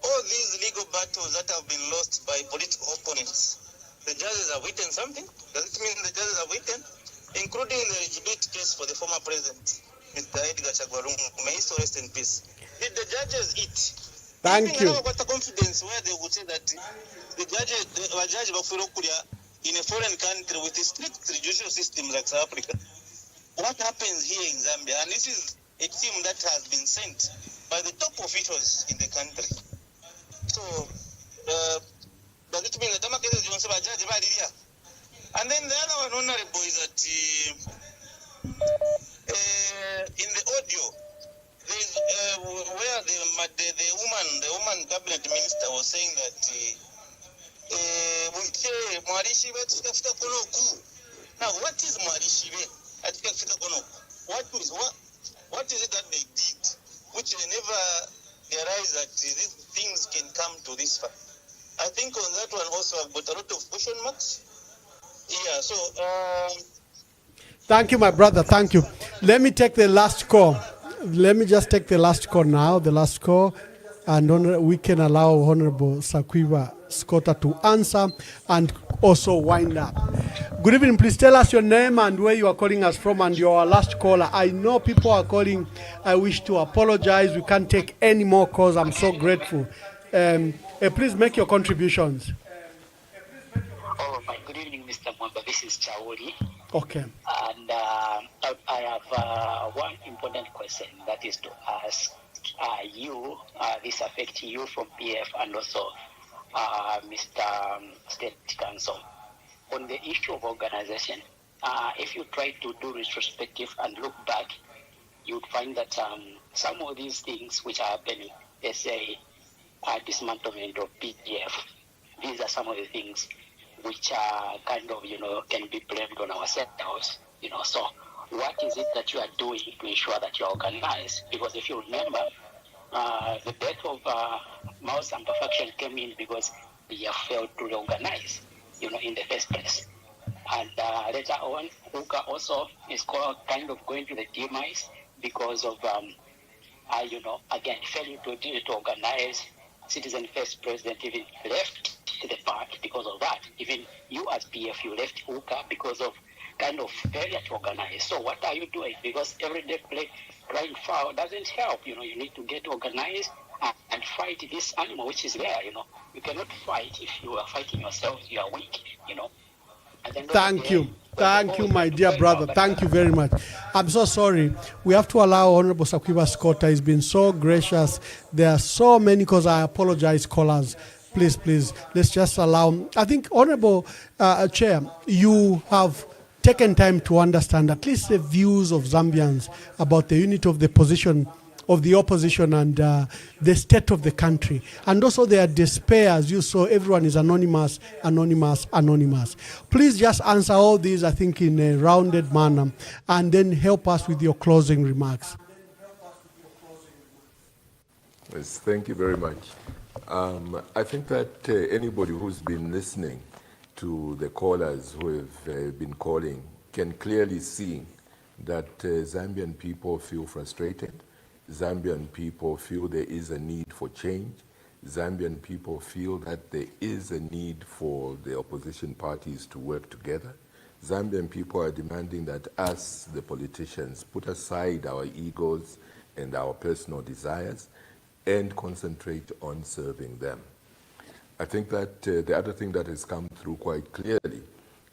all these legal battles that have been lost by political opponents, the judges have eaten something? Does it mean the judges have eaten? Including the legitimate case for the former president, Mr. Edgar Chagwarungu, may he so rest in peace. Did the judges eat? Thank you. I have got the confidence where they would say that the judge in a foreign country with a strict judicial system like South Africa. What happens here in Zambia? And this is a team that has been sent by the top officials in the country. So, does it mean that judge? And then the other one, Honorable, is that in the audio, there's where the woman cabinet minister was saying that now what is Mwarishibe? What is it that they did which they never realized that these things can come to this far? I think on that one also I've got a lot of question marks. Yeah, so Thank you, my brother. Thank you. Let me take the last call. Let me just take the last call now, and we can allow Honorable Sakwiba Sikota to answer and also wind up. Good evening. Please tell us your name and where you are calling us from, and your last caller. I know people are calling. I wish to apologize. We can't take any more calls. I'm so grateful. Please make your contributions. Good evening, Mr. Mwamba. This is Chauri. Okay. And I have one important question that is to ask you. This affects you from PF and also Mr. State Council. On the issue of organization, if you try to do retrospective and look back, you would find that some of these things which are happening, let's say dismantlement of PF, these are some of the things which are kind of, can be blamed on ourselves, So what is it that you are doing to ensure that you are organized? Because if you remember, the death of Mao Samba faction came in because they have failed to reorganize, in the first place. And later on, Uka also is kind of going to the demise because of, again, failing to organize. Citizen First President even left the party because of that. Even you as PF, you left UKA because of kind of failure to organize. So what are you doing? Because every day crying foul doesn't help. You need to get organized and fight this animal which is there. You cannot fight if you are fighting yourself. You are weak. Thank you. Thank you, my dear brother. Thank you very much. I'm so sorry. We have to allow Honorable Sakwiba Sikota. He's been so gracious. There are so many calls. I apologize, callers. Please, let's just allow. I think, Honorable Chair, you have taken time to understand at least the views of Zambians about the unity of the position of the opposition and the state of the country. And also their despair, as you saw, everyone is anonymous, anonymous, anonymous. Please just answer all these, I think, in a rounded manner, and then help us with your closing remarks. Yes, thank you very much. I think that anybody who's been listening to the callers who have been calling can clearly see that Zambian people feel frustrated. Zambian people feel there is a need for change. Zambian people feel that there is a need for the opposition parties to work together. Zambian people are demanding that us, the politicians, put aside our egos and our personal desires and concentrate on serving them. I think that the other thing that has come through quite clearly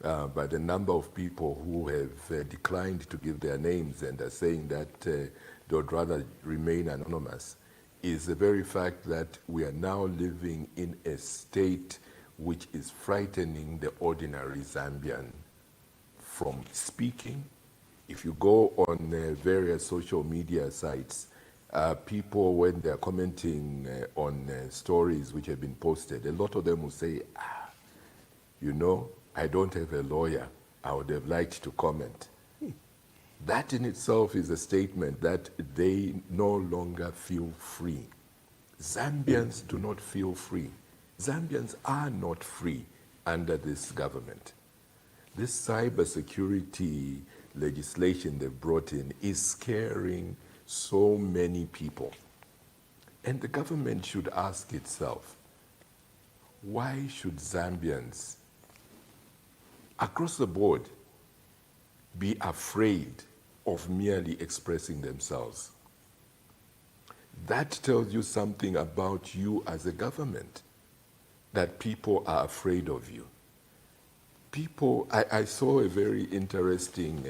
by the number of people who have declined to give their names and are saying that they would rather remain anonymous is the very fact that we are now living in a state which is frightening the ordinary Zambian from speaking. If you go on various social media sites, people, when they're commenting on stories which have been posted, a lot of them will say, you know, I don't have a lawyer. I would have liked to comment. That in itself is a statement that they no longer feel free. Zambians do not feel free. Zambians are not free under this government. This cybersecurity legislation they've brought in is scaring so many people. And the government should ask itself, why should Zambians across the board be afraid of merely expressing themselves? That tells you something about you as a government, that people are afraid of you. People, I saw a very interesting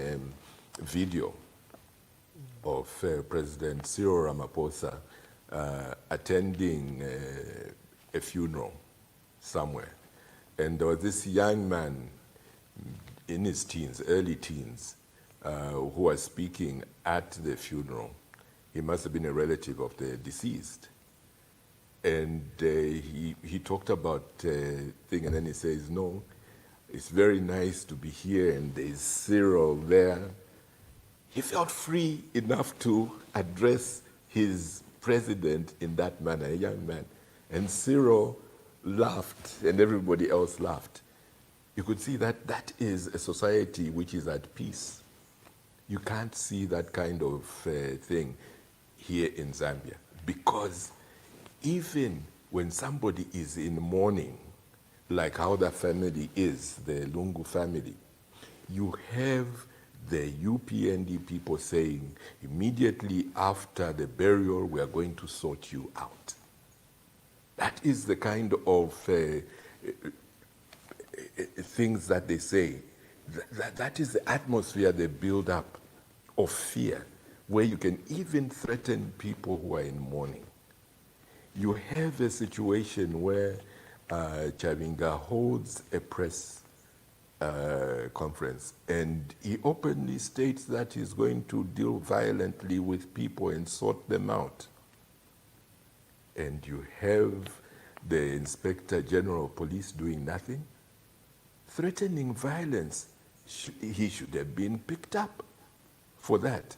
video of President Cyril Ramaphosa attending a funeral somewhere. And there was this young man in his teens, early teens, who was speaking at the funeral. He must have been a relative of the deceased. And he talked about thing, and then he says, no, it's very nice to be here, and there's Cyril there. He felt free enough to address his president in that manner, a young man. And Cyril laughed, and everybody else laughed. You could see that that is a society which is at peace. You can't see that kind of thing here in Zambia, because even when somebody is in mourning, like how the family is, the Lungu family, you have the UPND people saying, immediately after the burial, we are going to sort you out. That is the kind of things that they say. That is the atmosphere they build up of fear, where you can even threaten people who are in mourning. You have a situation where Chavinga holds a press conference, and he openly states that he's going to deal violently with people and sort them out. And you have the Inspector General of Police doing nothing, threatening violence. He should have been picked up for that.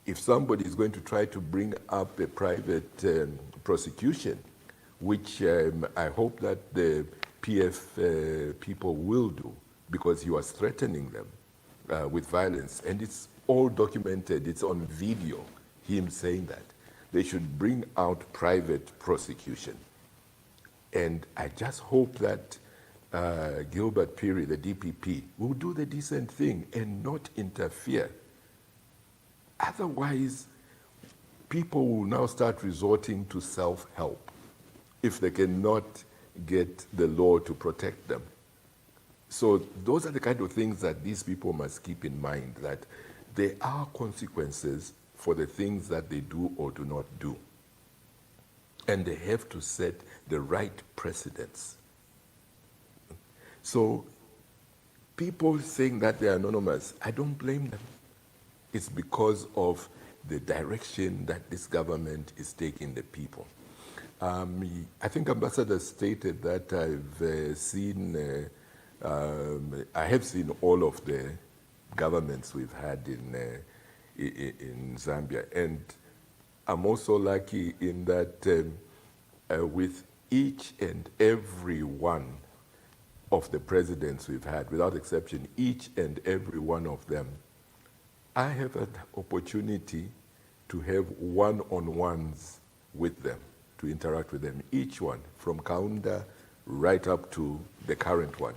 If somebody is going to try to bring up a private prosecution, which I hope that the PF people will do, because he was threatening them with violence. And it's all documented, it's on video, him saying that. They should bring out private prosecution. And I just hope that Gilbert Peary, the DPP, will do the decent thing and not interfere. Otherwise, people will now start resorting to self-help if they cannot get the law to protect them. So those are the kind of things that these people must keep in mind, that there are consequences for the things that they do or do not do. And they have to set the right precedents. So people saying that they're anonymous, I don't blame them. It's because of the direction that this government is taking the people. I think Ambassador stated that I have seen all of the governments we've had in Zambia, and I'm also lucky in that with each and every one of the presidents we've had, without exception, each and every one of them, I have had opportunity to have one-on-ones with them, to interact with them, each one, from Kaunda right up to the current one.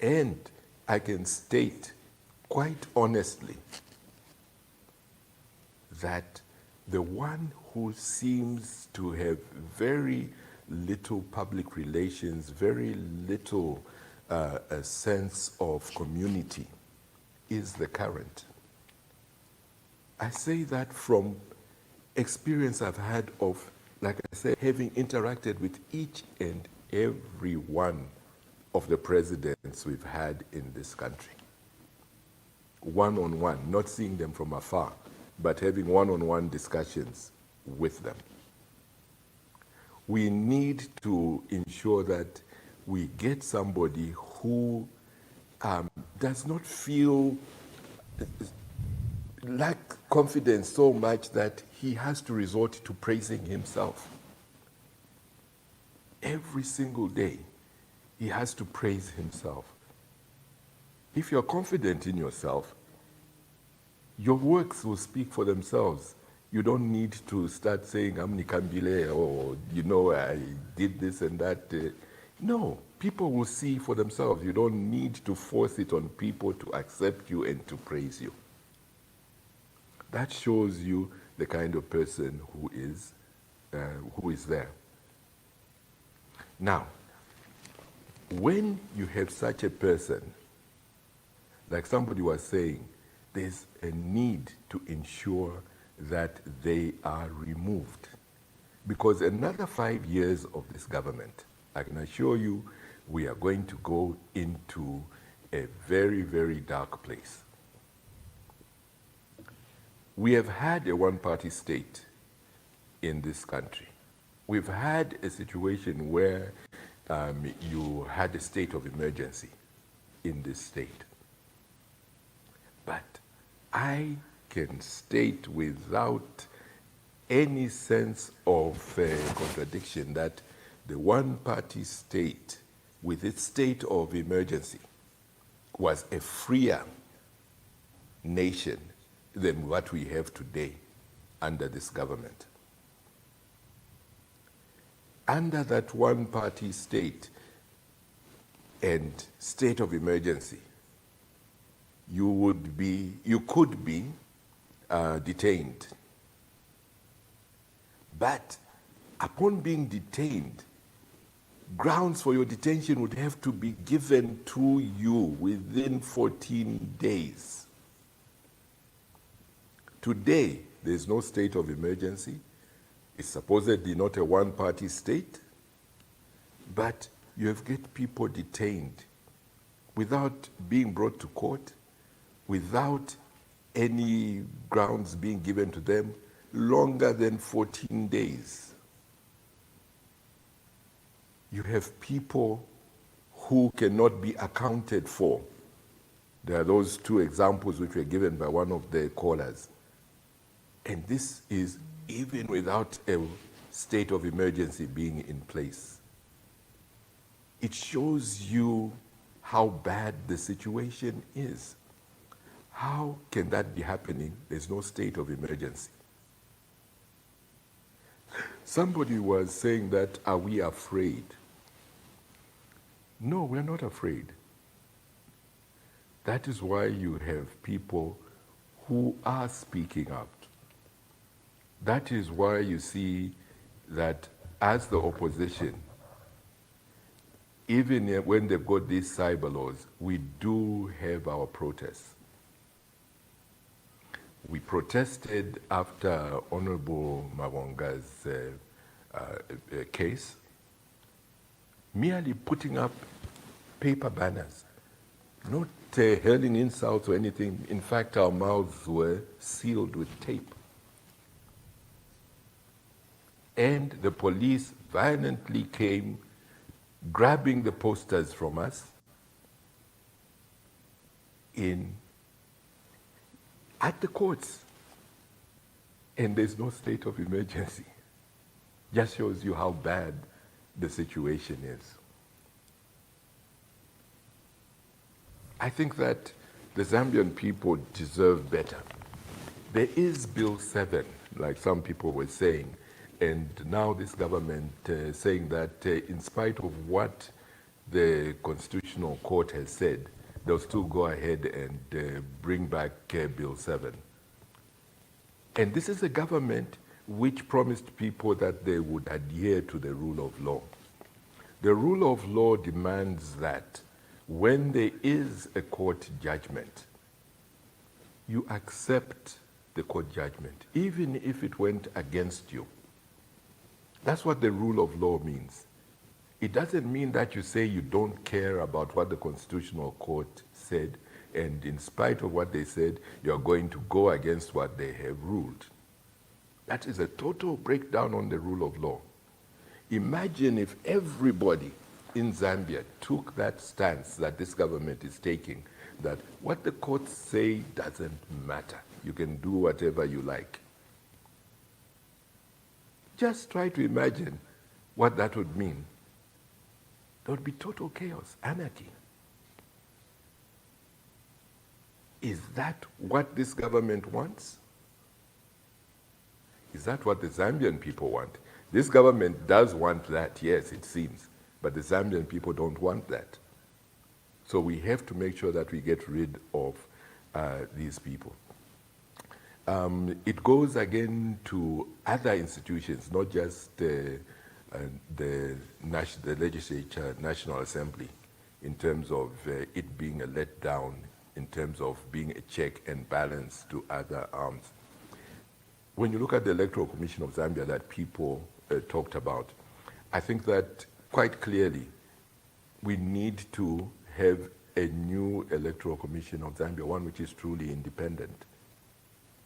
And I can state quite honestly that the one who seems to have very little public relations, very little a sense of community is the current. I say that from experience I've had of, like I said, having interacted with each and every one of the presidents we've had in this country. One-on-one, not seeing them from afar, but having one-on-one discussions with them. We need to ensure that we get somebody who does not feel lack confidence so much that he has to resort to praising himself. Every single day, he has to praise himself. If you're confident in yourself, your works will speak for themselves. You don't need to start saying, I'm Nikambile, or, I did this and that. No, people will see for themselves. You don't need to force it on people to accept you and to praise you. That shows you the kind of person who is there. Now, when you have such a person, like somebody was saying, there's a need to ensure that they are removed. Because another 5 years of this government, I can assure you, we are going to go into a very, very dark place. We have had a one-party state in this country. We've had a situation where you had a state of emergency in this state. But I can state without any sense of contradiction that the one-party state with its state of emergency was a freer nation than what we have today under this government. Under that one-party state and state of emergency, you could be detained. But upon being detained, grounds for your detention would have to be given to you within 14 days. Today, there's no state of emergency. It's supposedly not a one-party state, but you have get people detained without being brought to court, without any grounds being given to them, longer than 14 days. You have people who cannot be accounted for. There are those two examples which were given by one of the callers. And this is even without a state of emergency being in place. It shows you how bad the situation is. How can that be happening? There's no state of emergency. Somebody was saying that, are we afraid? No, we're not afraid. That is why you have people who are speaking up. That is why you see that as the opposition, even when they've got these cyber laws, we do have our protests. We protested after Honorable Mawonga's case, merely putting up paper banners, not hurling insults or anything. In fact, our mouths were sealed with tape. And the police violently came, grabbing the posters from us at the courts. And there's no state of emergency. Just shows you how bad the situation is. I think that the Zambian people deserve better. There is Bill 7, like some people were saying, and now this government saying that in spite of what the Constitutional Court has said, they'll still go ahead and bring back Bill 7. And this is a government which promised people that they would adhere to the rule of law. The rule of law demands that when there is a court judgment, you accept the court judgment, even if it went against you. That's what the rule of law means. It doesn't mean that you say you don't care about what the Constitutional Court said, and in spite of what they said, you're going to go against what they have ruled. That is a total breakdown on the rule of law. Imagine if everybody in Zambia took that stance that this government is taking, that what the courts say doesn't matter. You can do whatever you like. Just try to imagine what that would mean. There would be total chaos, anarchy. Is that what this government wants? Is that what the Zambian people want? This government does want that, yes, it seems, but the Zambian people don't want that. So we have to make sure that we get rid of these people. It goes again to other institutions, not just the legislature, National Assembly, in terms of it being a letdown, in terms of being a check and balance to other arms. When you look at the Electoral Commission of Zambia that people talked about, I think that quite clearly we need to have a new Electoral Commission of Zambia, one which is truly independent.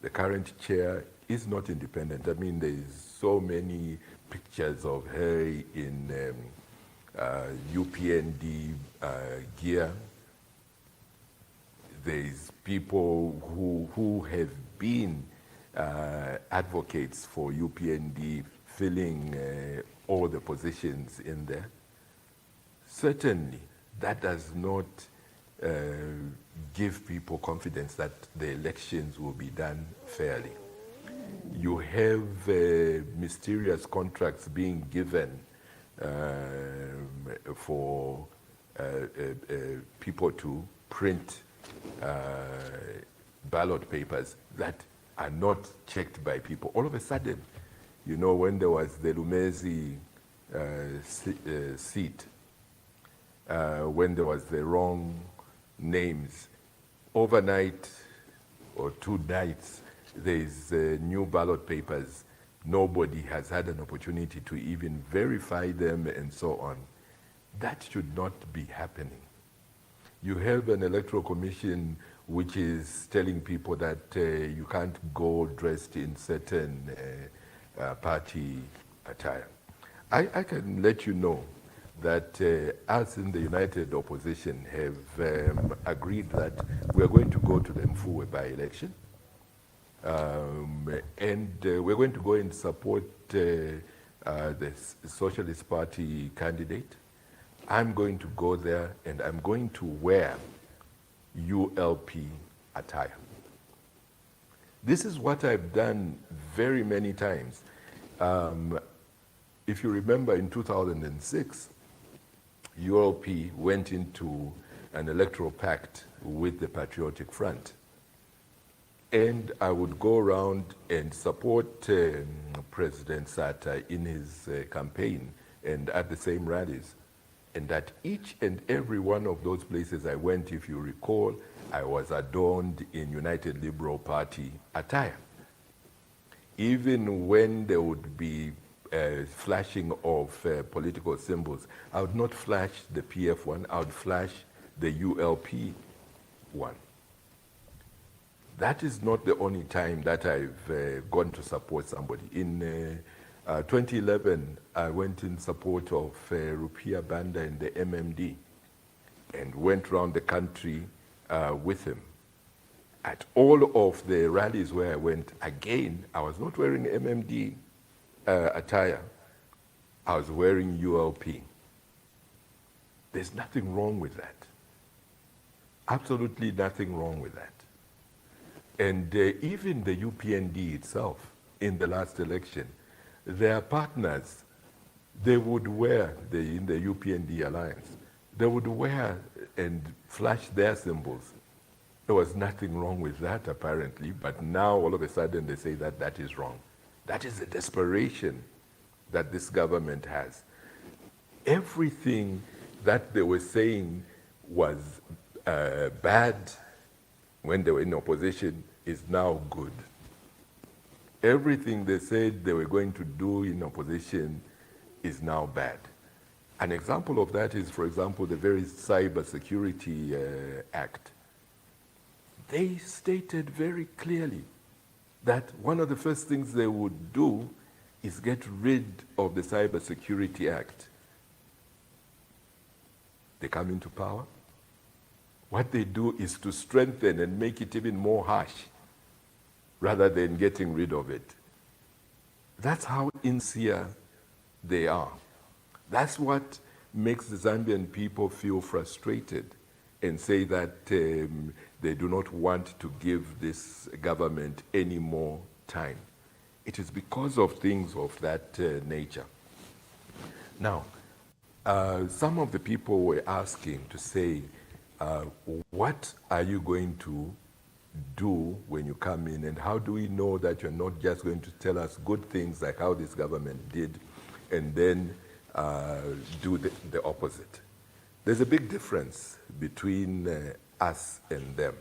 The current chair is not independent. I mean, there's so many pictures of her in UPND gear. There's people who have been advocates for UPND filling all the positions in there. Certainly, that does not give people confidence that the elections will be done fairly. You have mysterious contracts being given for people to print ballot papers that are not checked by people. All of a sudden, you know, when there was the Lumezi seat, when there was the wrong names, overnight or 2 nights, there's new ballot papers. Nobody has had an opportunity to even verify them and so on. That should not be happening. You have an electoral commission which is telling people that you can't go dressed in certain party attire. I can let you know that us in the United Opposition have agreed that we are going to go to the Mfuwe by-election. And we're going to go and support the Socialist Party candidate. I'm going to go there and I'm going to wear ULP attire. This is what I've done very many times. If you remember, in 2006, ULP went into an electoral pact with the Patriotic Front. And I would go around and support President Sata in his campaign and at the same rallies. And at each and every one of those places I went, if you recall, I was adorned in United Liberal Party attire. Even when there would be flashing of political symbols, I would not flash the PF one, I would flash the ULP one. That is not the only time that I've gone to support somebody. In 2011, I went in support of Rupiah Banda and the MMD and went around the country with him. At all of the rallies where I went, again, I was not wearing MMD attire. I was wearing ULP. There's nothing wrong with that. Absolutely nothing wrong with that. And even the UPND itself, in the last election, their partners, they would wear, in the UPND alliance, they would wear and flash their symbols. There was nothing wrong with that, apparently, but now all of a sudden they say that that is wrong. That is the desperation that this government has. Everything that they were saying was bad when they were in opposition is now good. Everything they said they were going to do in opposition is now bad. An example of that is, for example, the very Cyber Security Act. They stated very clearly that one of the first things they would do is get rid of the Cyber Security Act. They come into power. What they do is to strengthen and make it even more harsh rather than getting rid of it. That's how insincere they are. That's what makes the Zambian people feel frustrated and say that they do not want to give this government any more time. It is because of things of that nature. Now, some of the people were asking to say, what are you going to do when you come in, and how do we know that you're not just going to tell us good things like how this government did and then do the opposite? There's a big difference between us and them.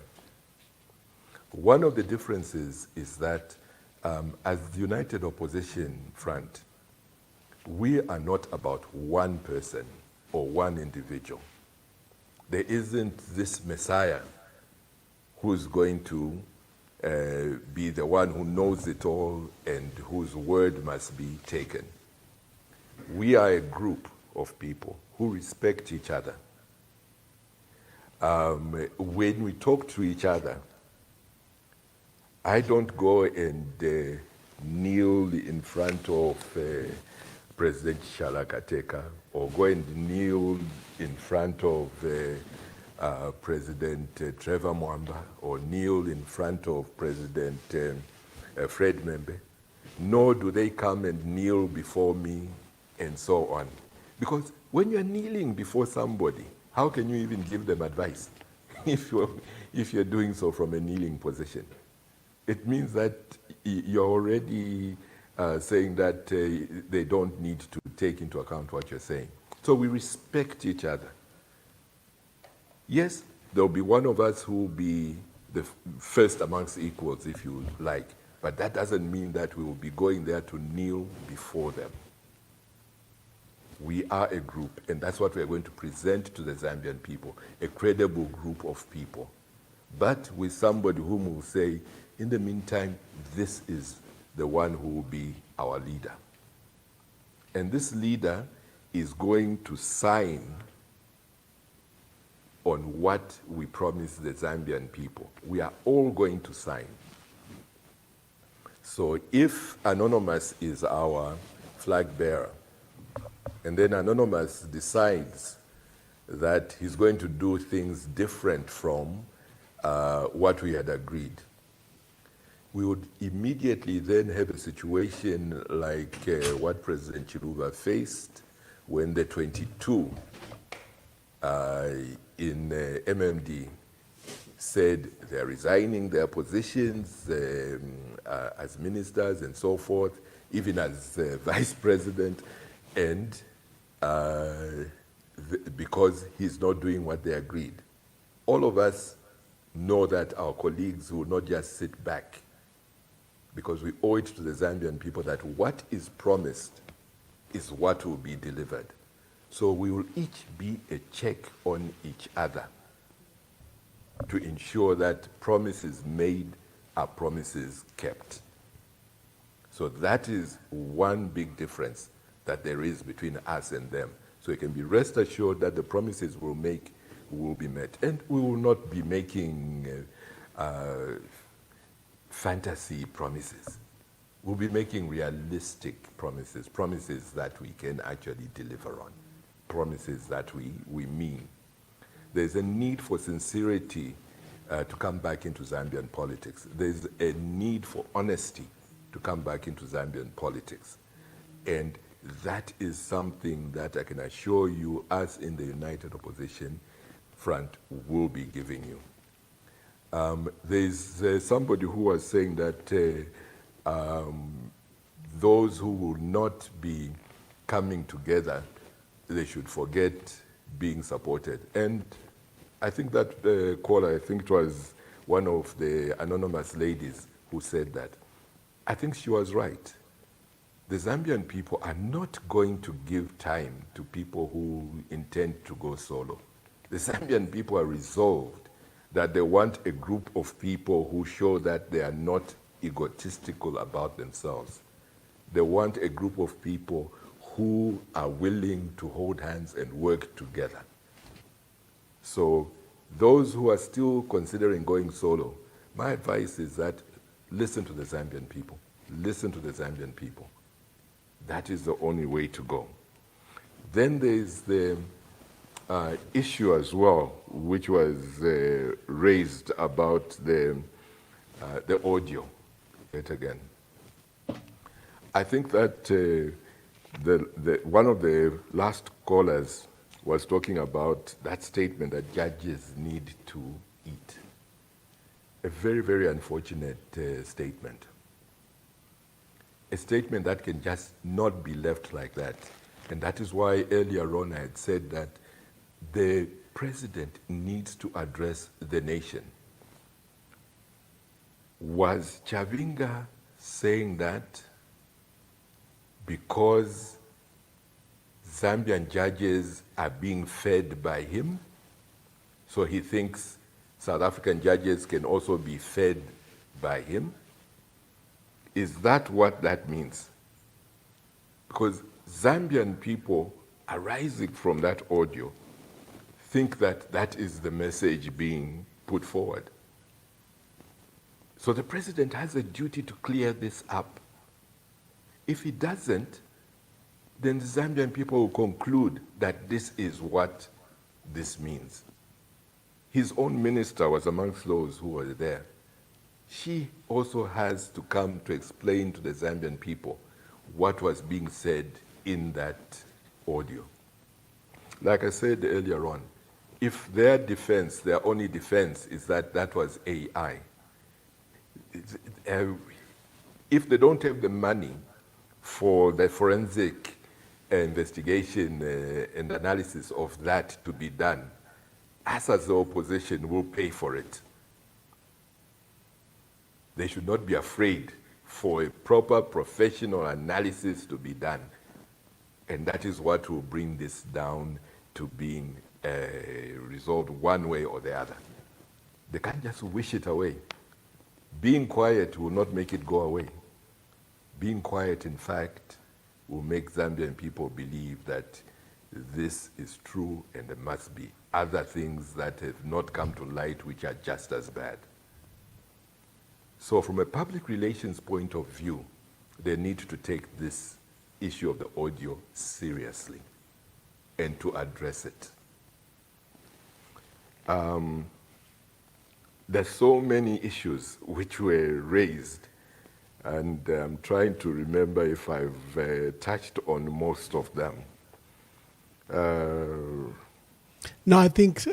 One of the differences is that as the United Opposition Front, we are not about one person or one individual. There isn't this Messiah who's going to be the one who knows it all and whose word must be taken. We are a group of people who respect each other. When we talk to each other, I don't go and kneel in front of President Shalakateka or go and kneel in front of President Trevor Mwamba or kneel in front of President Fred Membe, nor do they come and kneel before me and so on. Because when you're kneeling before somebody, how can you even give them advice if you're doing so from a kneeling position? It means that you're already saying that they don't need to take into account what you're saying. So we respect each other. Yes, there'll be one of us who will be the first amongst equals, if you like, but that doesn't mean that we will be going there to kneel before them. We are a group, and that's what we're going to present to the Zambian people, a credible group of people, but with somebody whom will say, in the meantime, this is the one who will be our leader. And this leader is going to sign on what we promise the Zambian people. We are all going to sign. So if Anonymous is our flag bearer, and then Anonymous decides that he's going to do things different from what we had agreed, we would immediately then have a situation like what President Chiluba faced when the 22 in MMD said they're resigning their positions as ministers and so forth, even as vice president, and because he's not doing what they agreed. All of us know that our colleagues will not just sit back, because we owe it to the Zambian people that what is promised is what will be delivered. So we will each be a check on each other. to ensure that promises made are promises kept. So that is one big difference that there is between us and them. So you can be rest assured that the promises we'll make will be met. And we will not be making fantasy promises. We'll be making realistic promises, promises that we can actually deliver on, promises that we mean. There's a need for sincerity to come back into Zambian politics. There's a need for honesty to come back into Zambian politics. And that is something that I can assure you, us in the United Opposition Front will be giving you. There's somebody who was saying that those who will not be coming together, they should forget being supported. And I think that caller, I think it was one of the anonymous ladies who said that. I think she was right. The Zambian people are not going to give time to people who intend to go solo. The Zambian people are resolved that they want a group of people who show that they are not egotistical about themselves. They want a group of people who are willing to hold hands and work together. So those who are still considering going solo, my advice is that listen to the Zambian people. Listen to the Zambian people. That is the only way to go. Then there's the issue as well, which was raised about the audio. Yet again, I think that one of the last callers was talking about that statement that judges need to eat. A very, very unfortunate statement. A statement that can just not be left like that. And that is why earlier on I had said that the president needs to address the nation. Was Chavinga saying that because Zambian judges are being fed by him, so he thinks South African judges can also be fed by him? Is that what that means? Because Zambian people arising from that audio think that that is the message being put forward. So the president has a duty to clear this up. If he doesn't, then the Zambian people will conclude that this is what this means. His own minister was amongst those who were there. She also has to come to explain to the Zambian people what was being said in that audio. Like I said earlier on, if their defense, their only defense is that that was AI, if they don't have the money for the forensic investigation and analysis of that to be done, us as the opposition will pay for it. They should not be afraid for a proper professional analysis to be done. And that is what will bring this down to being resolved one way or the other. They can't just wish it away. Being quiet will not make it go away. Being quiet, in fact, will make Zambian people believe that this is true and there must be other things that have not come to light which are just as bad. So from a public relations point of view, they need to take this issue of the audio seriously and to address it. There's so many issues which were raised, and I'm trying to remember if I've touched on most of them. Now, I think,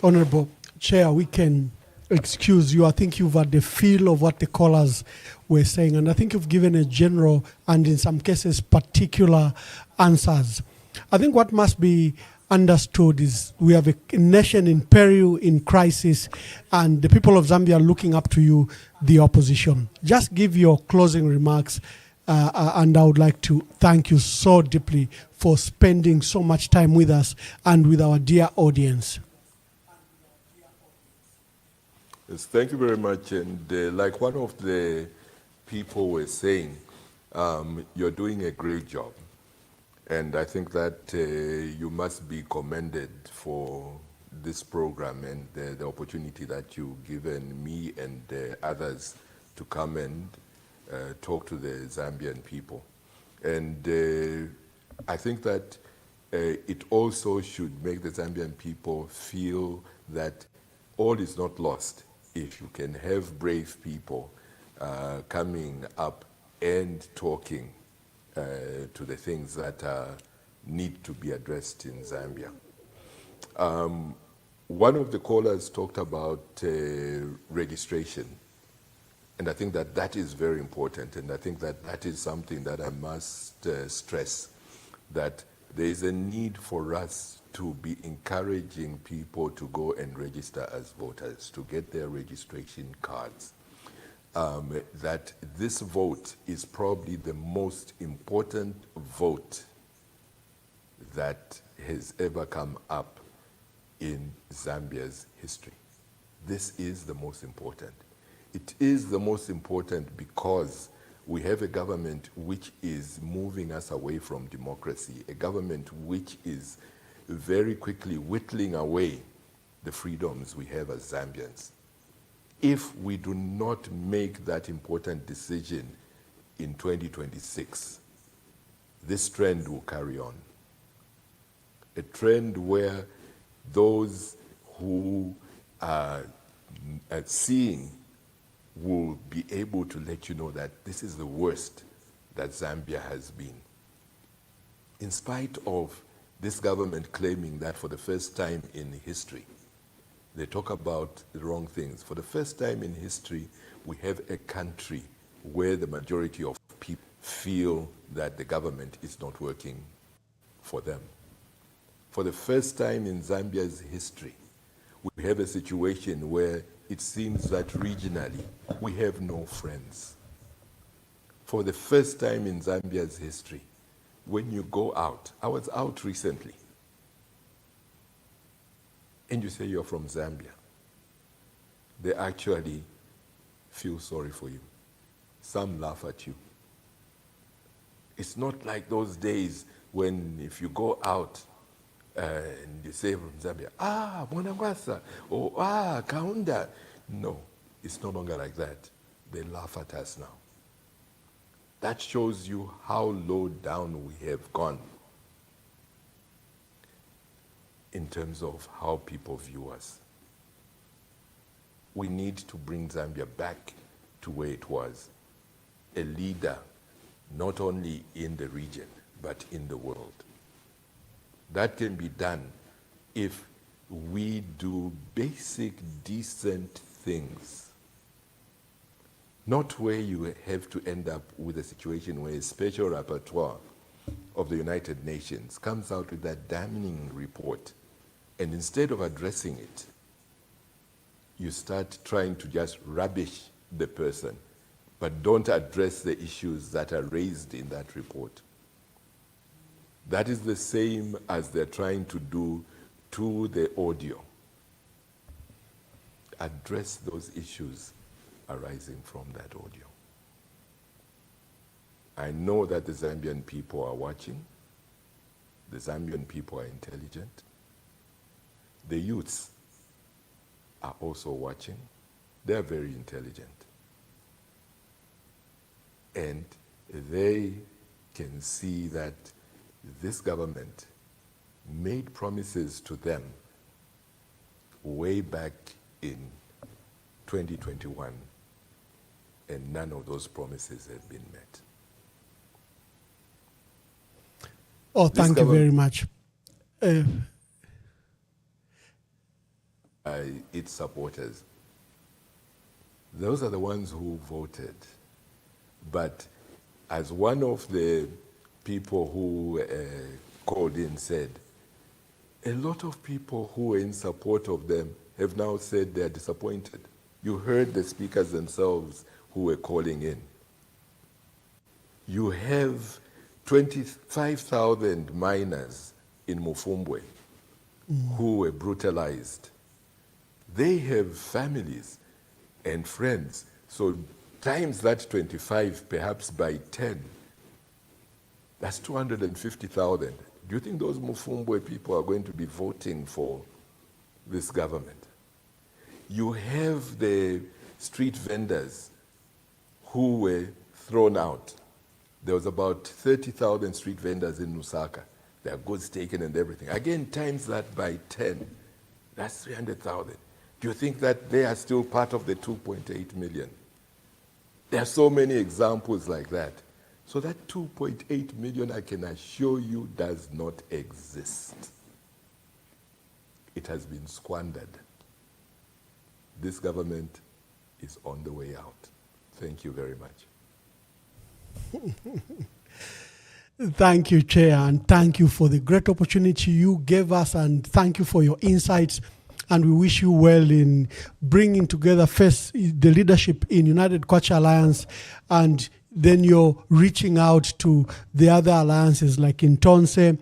Honorable Chair, we can excuse you. I think you've had the feel of what the callers were saying, and I think you've given a general and in some cases particular answers. I think what must be understood is we have a nation in peril, in crisis, and the people of Zambia are looking up to you, the opposition. Just give your closing remarks, and I would like to thank you so deeply for spending so much time with us and with our dear audience. Yes, thank you very much. And like one of the people were saying, you're doing a great job. And I think that you must be commended for this program and the opportunity that you've given me and others to come and talk to the Zambian people. And I think that it also should make the Zambian people feel that all is not lost if you can have brave people coming up and talking to the things that need to be addressed in Zambia. One of the callers talked about registration, and I think that that is very important, and I think that that is something that I must stress, that there is a need for us to be encouraging people to go and register as voters, to get their registration cards. That this vote is probably the most important vote that has ever come up in Zambia's history. This is the most important. It is the most important because we have a government which is moving us away from democracy, a government which is very quickly whittling away the freedoms we have as Zambians. If we do not make that important decision in 2026, this trend will carry on. A trend where those who are seeing will be able to let you know that this is the worst that Zambia has been. In spite of this government claiming that for the first time in history, they talk about the wrong things. For the first time in history, we have a country where the majority of people feel that the government is not working for them. For the first time in Zambia's history, we have a situation where it seems that regionally we have no friends. For the first time in Zambia's history, when you go out, I was out recently, and you say you're from Zambia, they actually feel sorry for you. Some laugh at you. It's not like those days when if you go out and you say from Zambia, Mwanangwasa, or Kaunda. No, it's no longer like that. They laugh at us now. That shows you how low down we have gone in terms of how people view us. We need to bring Zambia back to where it was, a leader not only in the region, but in the world. That can be done if we do basic, decent things. Not where you have to end up with a situation where a special rapporteur of the United Nations comes out with that damning report, and instead of addressing it, you start trying to just rubbish the person, but don't address the issues that are raised in that report. That is the same as they're trying to do to the audio. Address those issues arising from that audio. I know that the Zambian people are watching. The Zambian people are intelligent. The youths are also watching. They're very intelligent. And they can see that this government made promises to them way back in 2021, and none of those promises have been met. Oh, thank you very much. Its supporters, those are the ones who voted. But as one of the people who called in said, a lot of people who were in support of them have now said they're disappointed. You heard the speakers themselves who were calling in. You have 25,000 miners in Mufumbwe who were brutalized. They have families. and friends. So times that 25, perhaps by 10, that's 250,000. Do you think those Mufumbwe people are going to be voting for this government? You have the street vendors who were thrown out. There was about 30,000 street vendors in Lusaka. Their goods taken and everything. Again, times that by 10, that's 300,000. Do you think that they are still part of the 2.8 million? There are so many examples like that. So that 2.8 million, I can assure you, does not exist. It has been squandered. This government is on the way out. Thank you very much. Thank you, Chair, and thank you for the great opportunity you gave us, and thank you for your insights. And we wish you well in bringing together first the leadership in United Kwacha Alliance, and then you're reaching out to the other alliances like in Tonse, in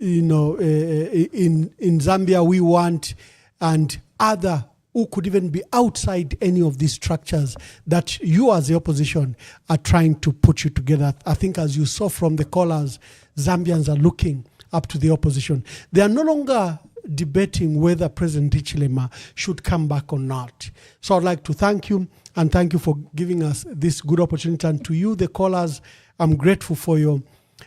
Zambia We Want, and other who could even be outside any of these structures that you as the opposition are trying to put you together. I think as you saw from the callers, Zambians are looking up to the opposition. They are no longer debating whether President Hichilema should come back or not. So I'd like to thank you, and thank you for giving us this good opportunity. And to you, the callers, I'm grateful for your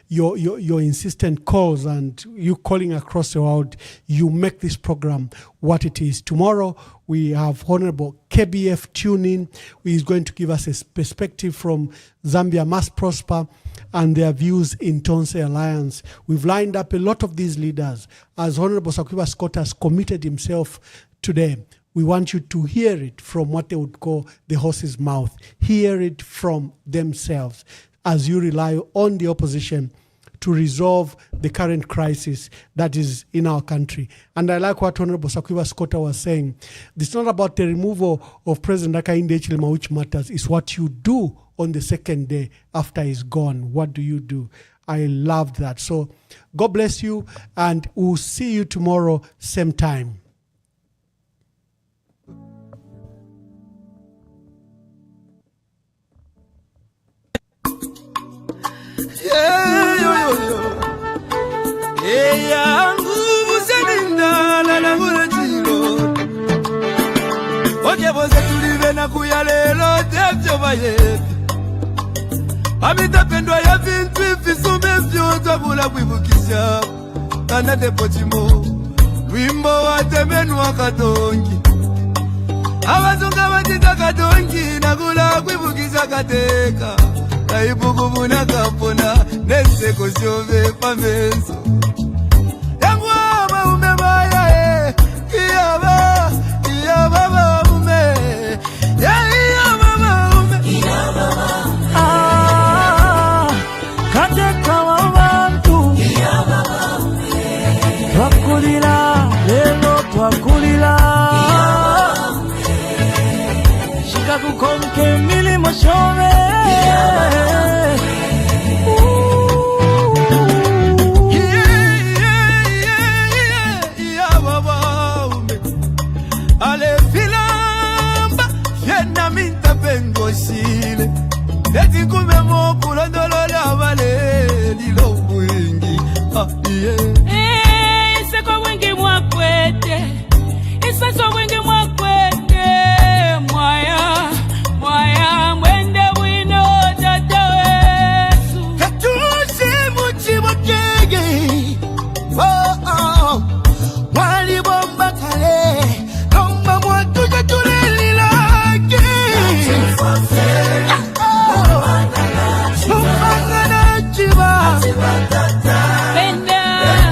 insistent calls and you calling across the world. You make this program what it is. Tomorrow, we have Honorable KBF tuning, who is going to give us a perspective from Zambia Must Prosper and their views in Tonse Alliance. We've lined up a lot of these leaders. As Honorable Sakwiba Sikota has committed himself today, we want you to hear it from what they would call the horse's mouth. Hear it from themselves as you rely on the opposition to resolve the current crisis that is in our country. And I like what Honorable Sakwiba Sikota was saying. It's not about the removal of President Hakainde Hichilema which matters. It's what you do on the second day after he's gone. What do you do? I loved that. So God bless you, and we'll see you tomorrow, same time. Amitapendwa ya vintu visume vyote kula kuibukisha Anade pochimo Wimbo watemenwa katongi Abazunga watita katongi Nakula kuibukisha kateka Naibuku muna kampona Neseko siove pamenso Yangu ama umebaya Iyaba ume Iyaba ume Kateka wabantu Twakulila lelo twakulila Shikakukonke milimo shove Ale filamba Yena minta pengo shile Eti kume moku londolo la vale Lilo mwingi Iseko mwingi mwakwete Iseko mwingi mwakwete Mwaya mwende wino tata wesu Katushi muchi mwakege Wali bomba kale Lomba mwatu jatuleli laki Penda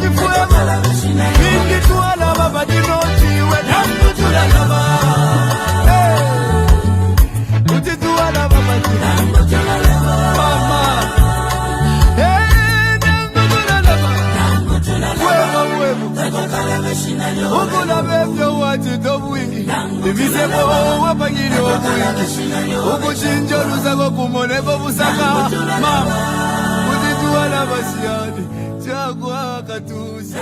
chifuema Mingi tuala baba dinochiwe Nambu tulalaba Uti tuala baba Nambu tulalaba Mama Nambu tulalaba Nambu tulalaba Ukula bebyo watu dobuingi Ibisebo wapangiri obuingi Ukuchinjo lusako kumonebo busaka Mama Uti tuala basiani Chakwa katuse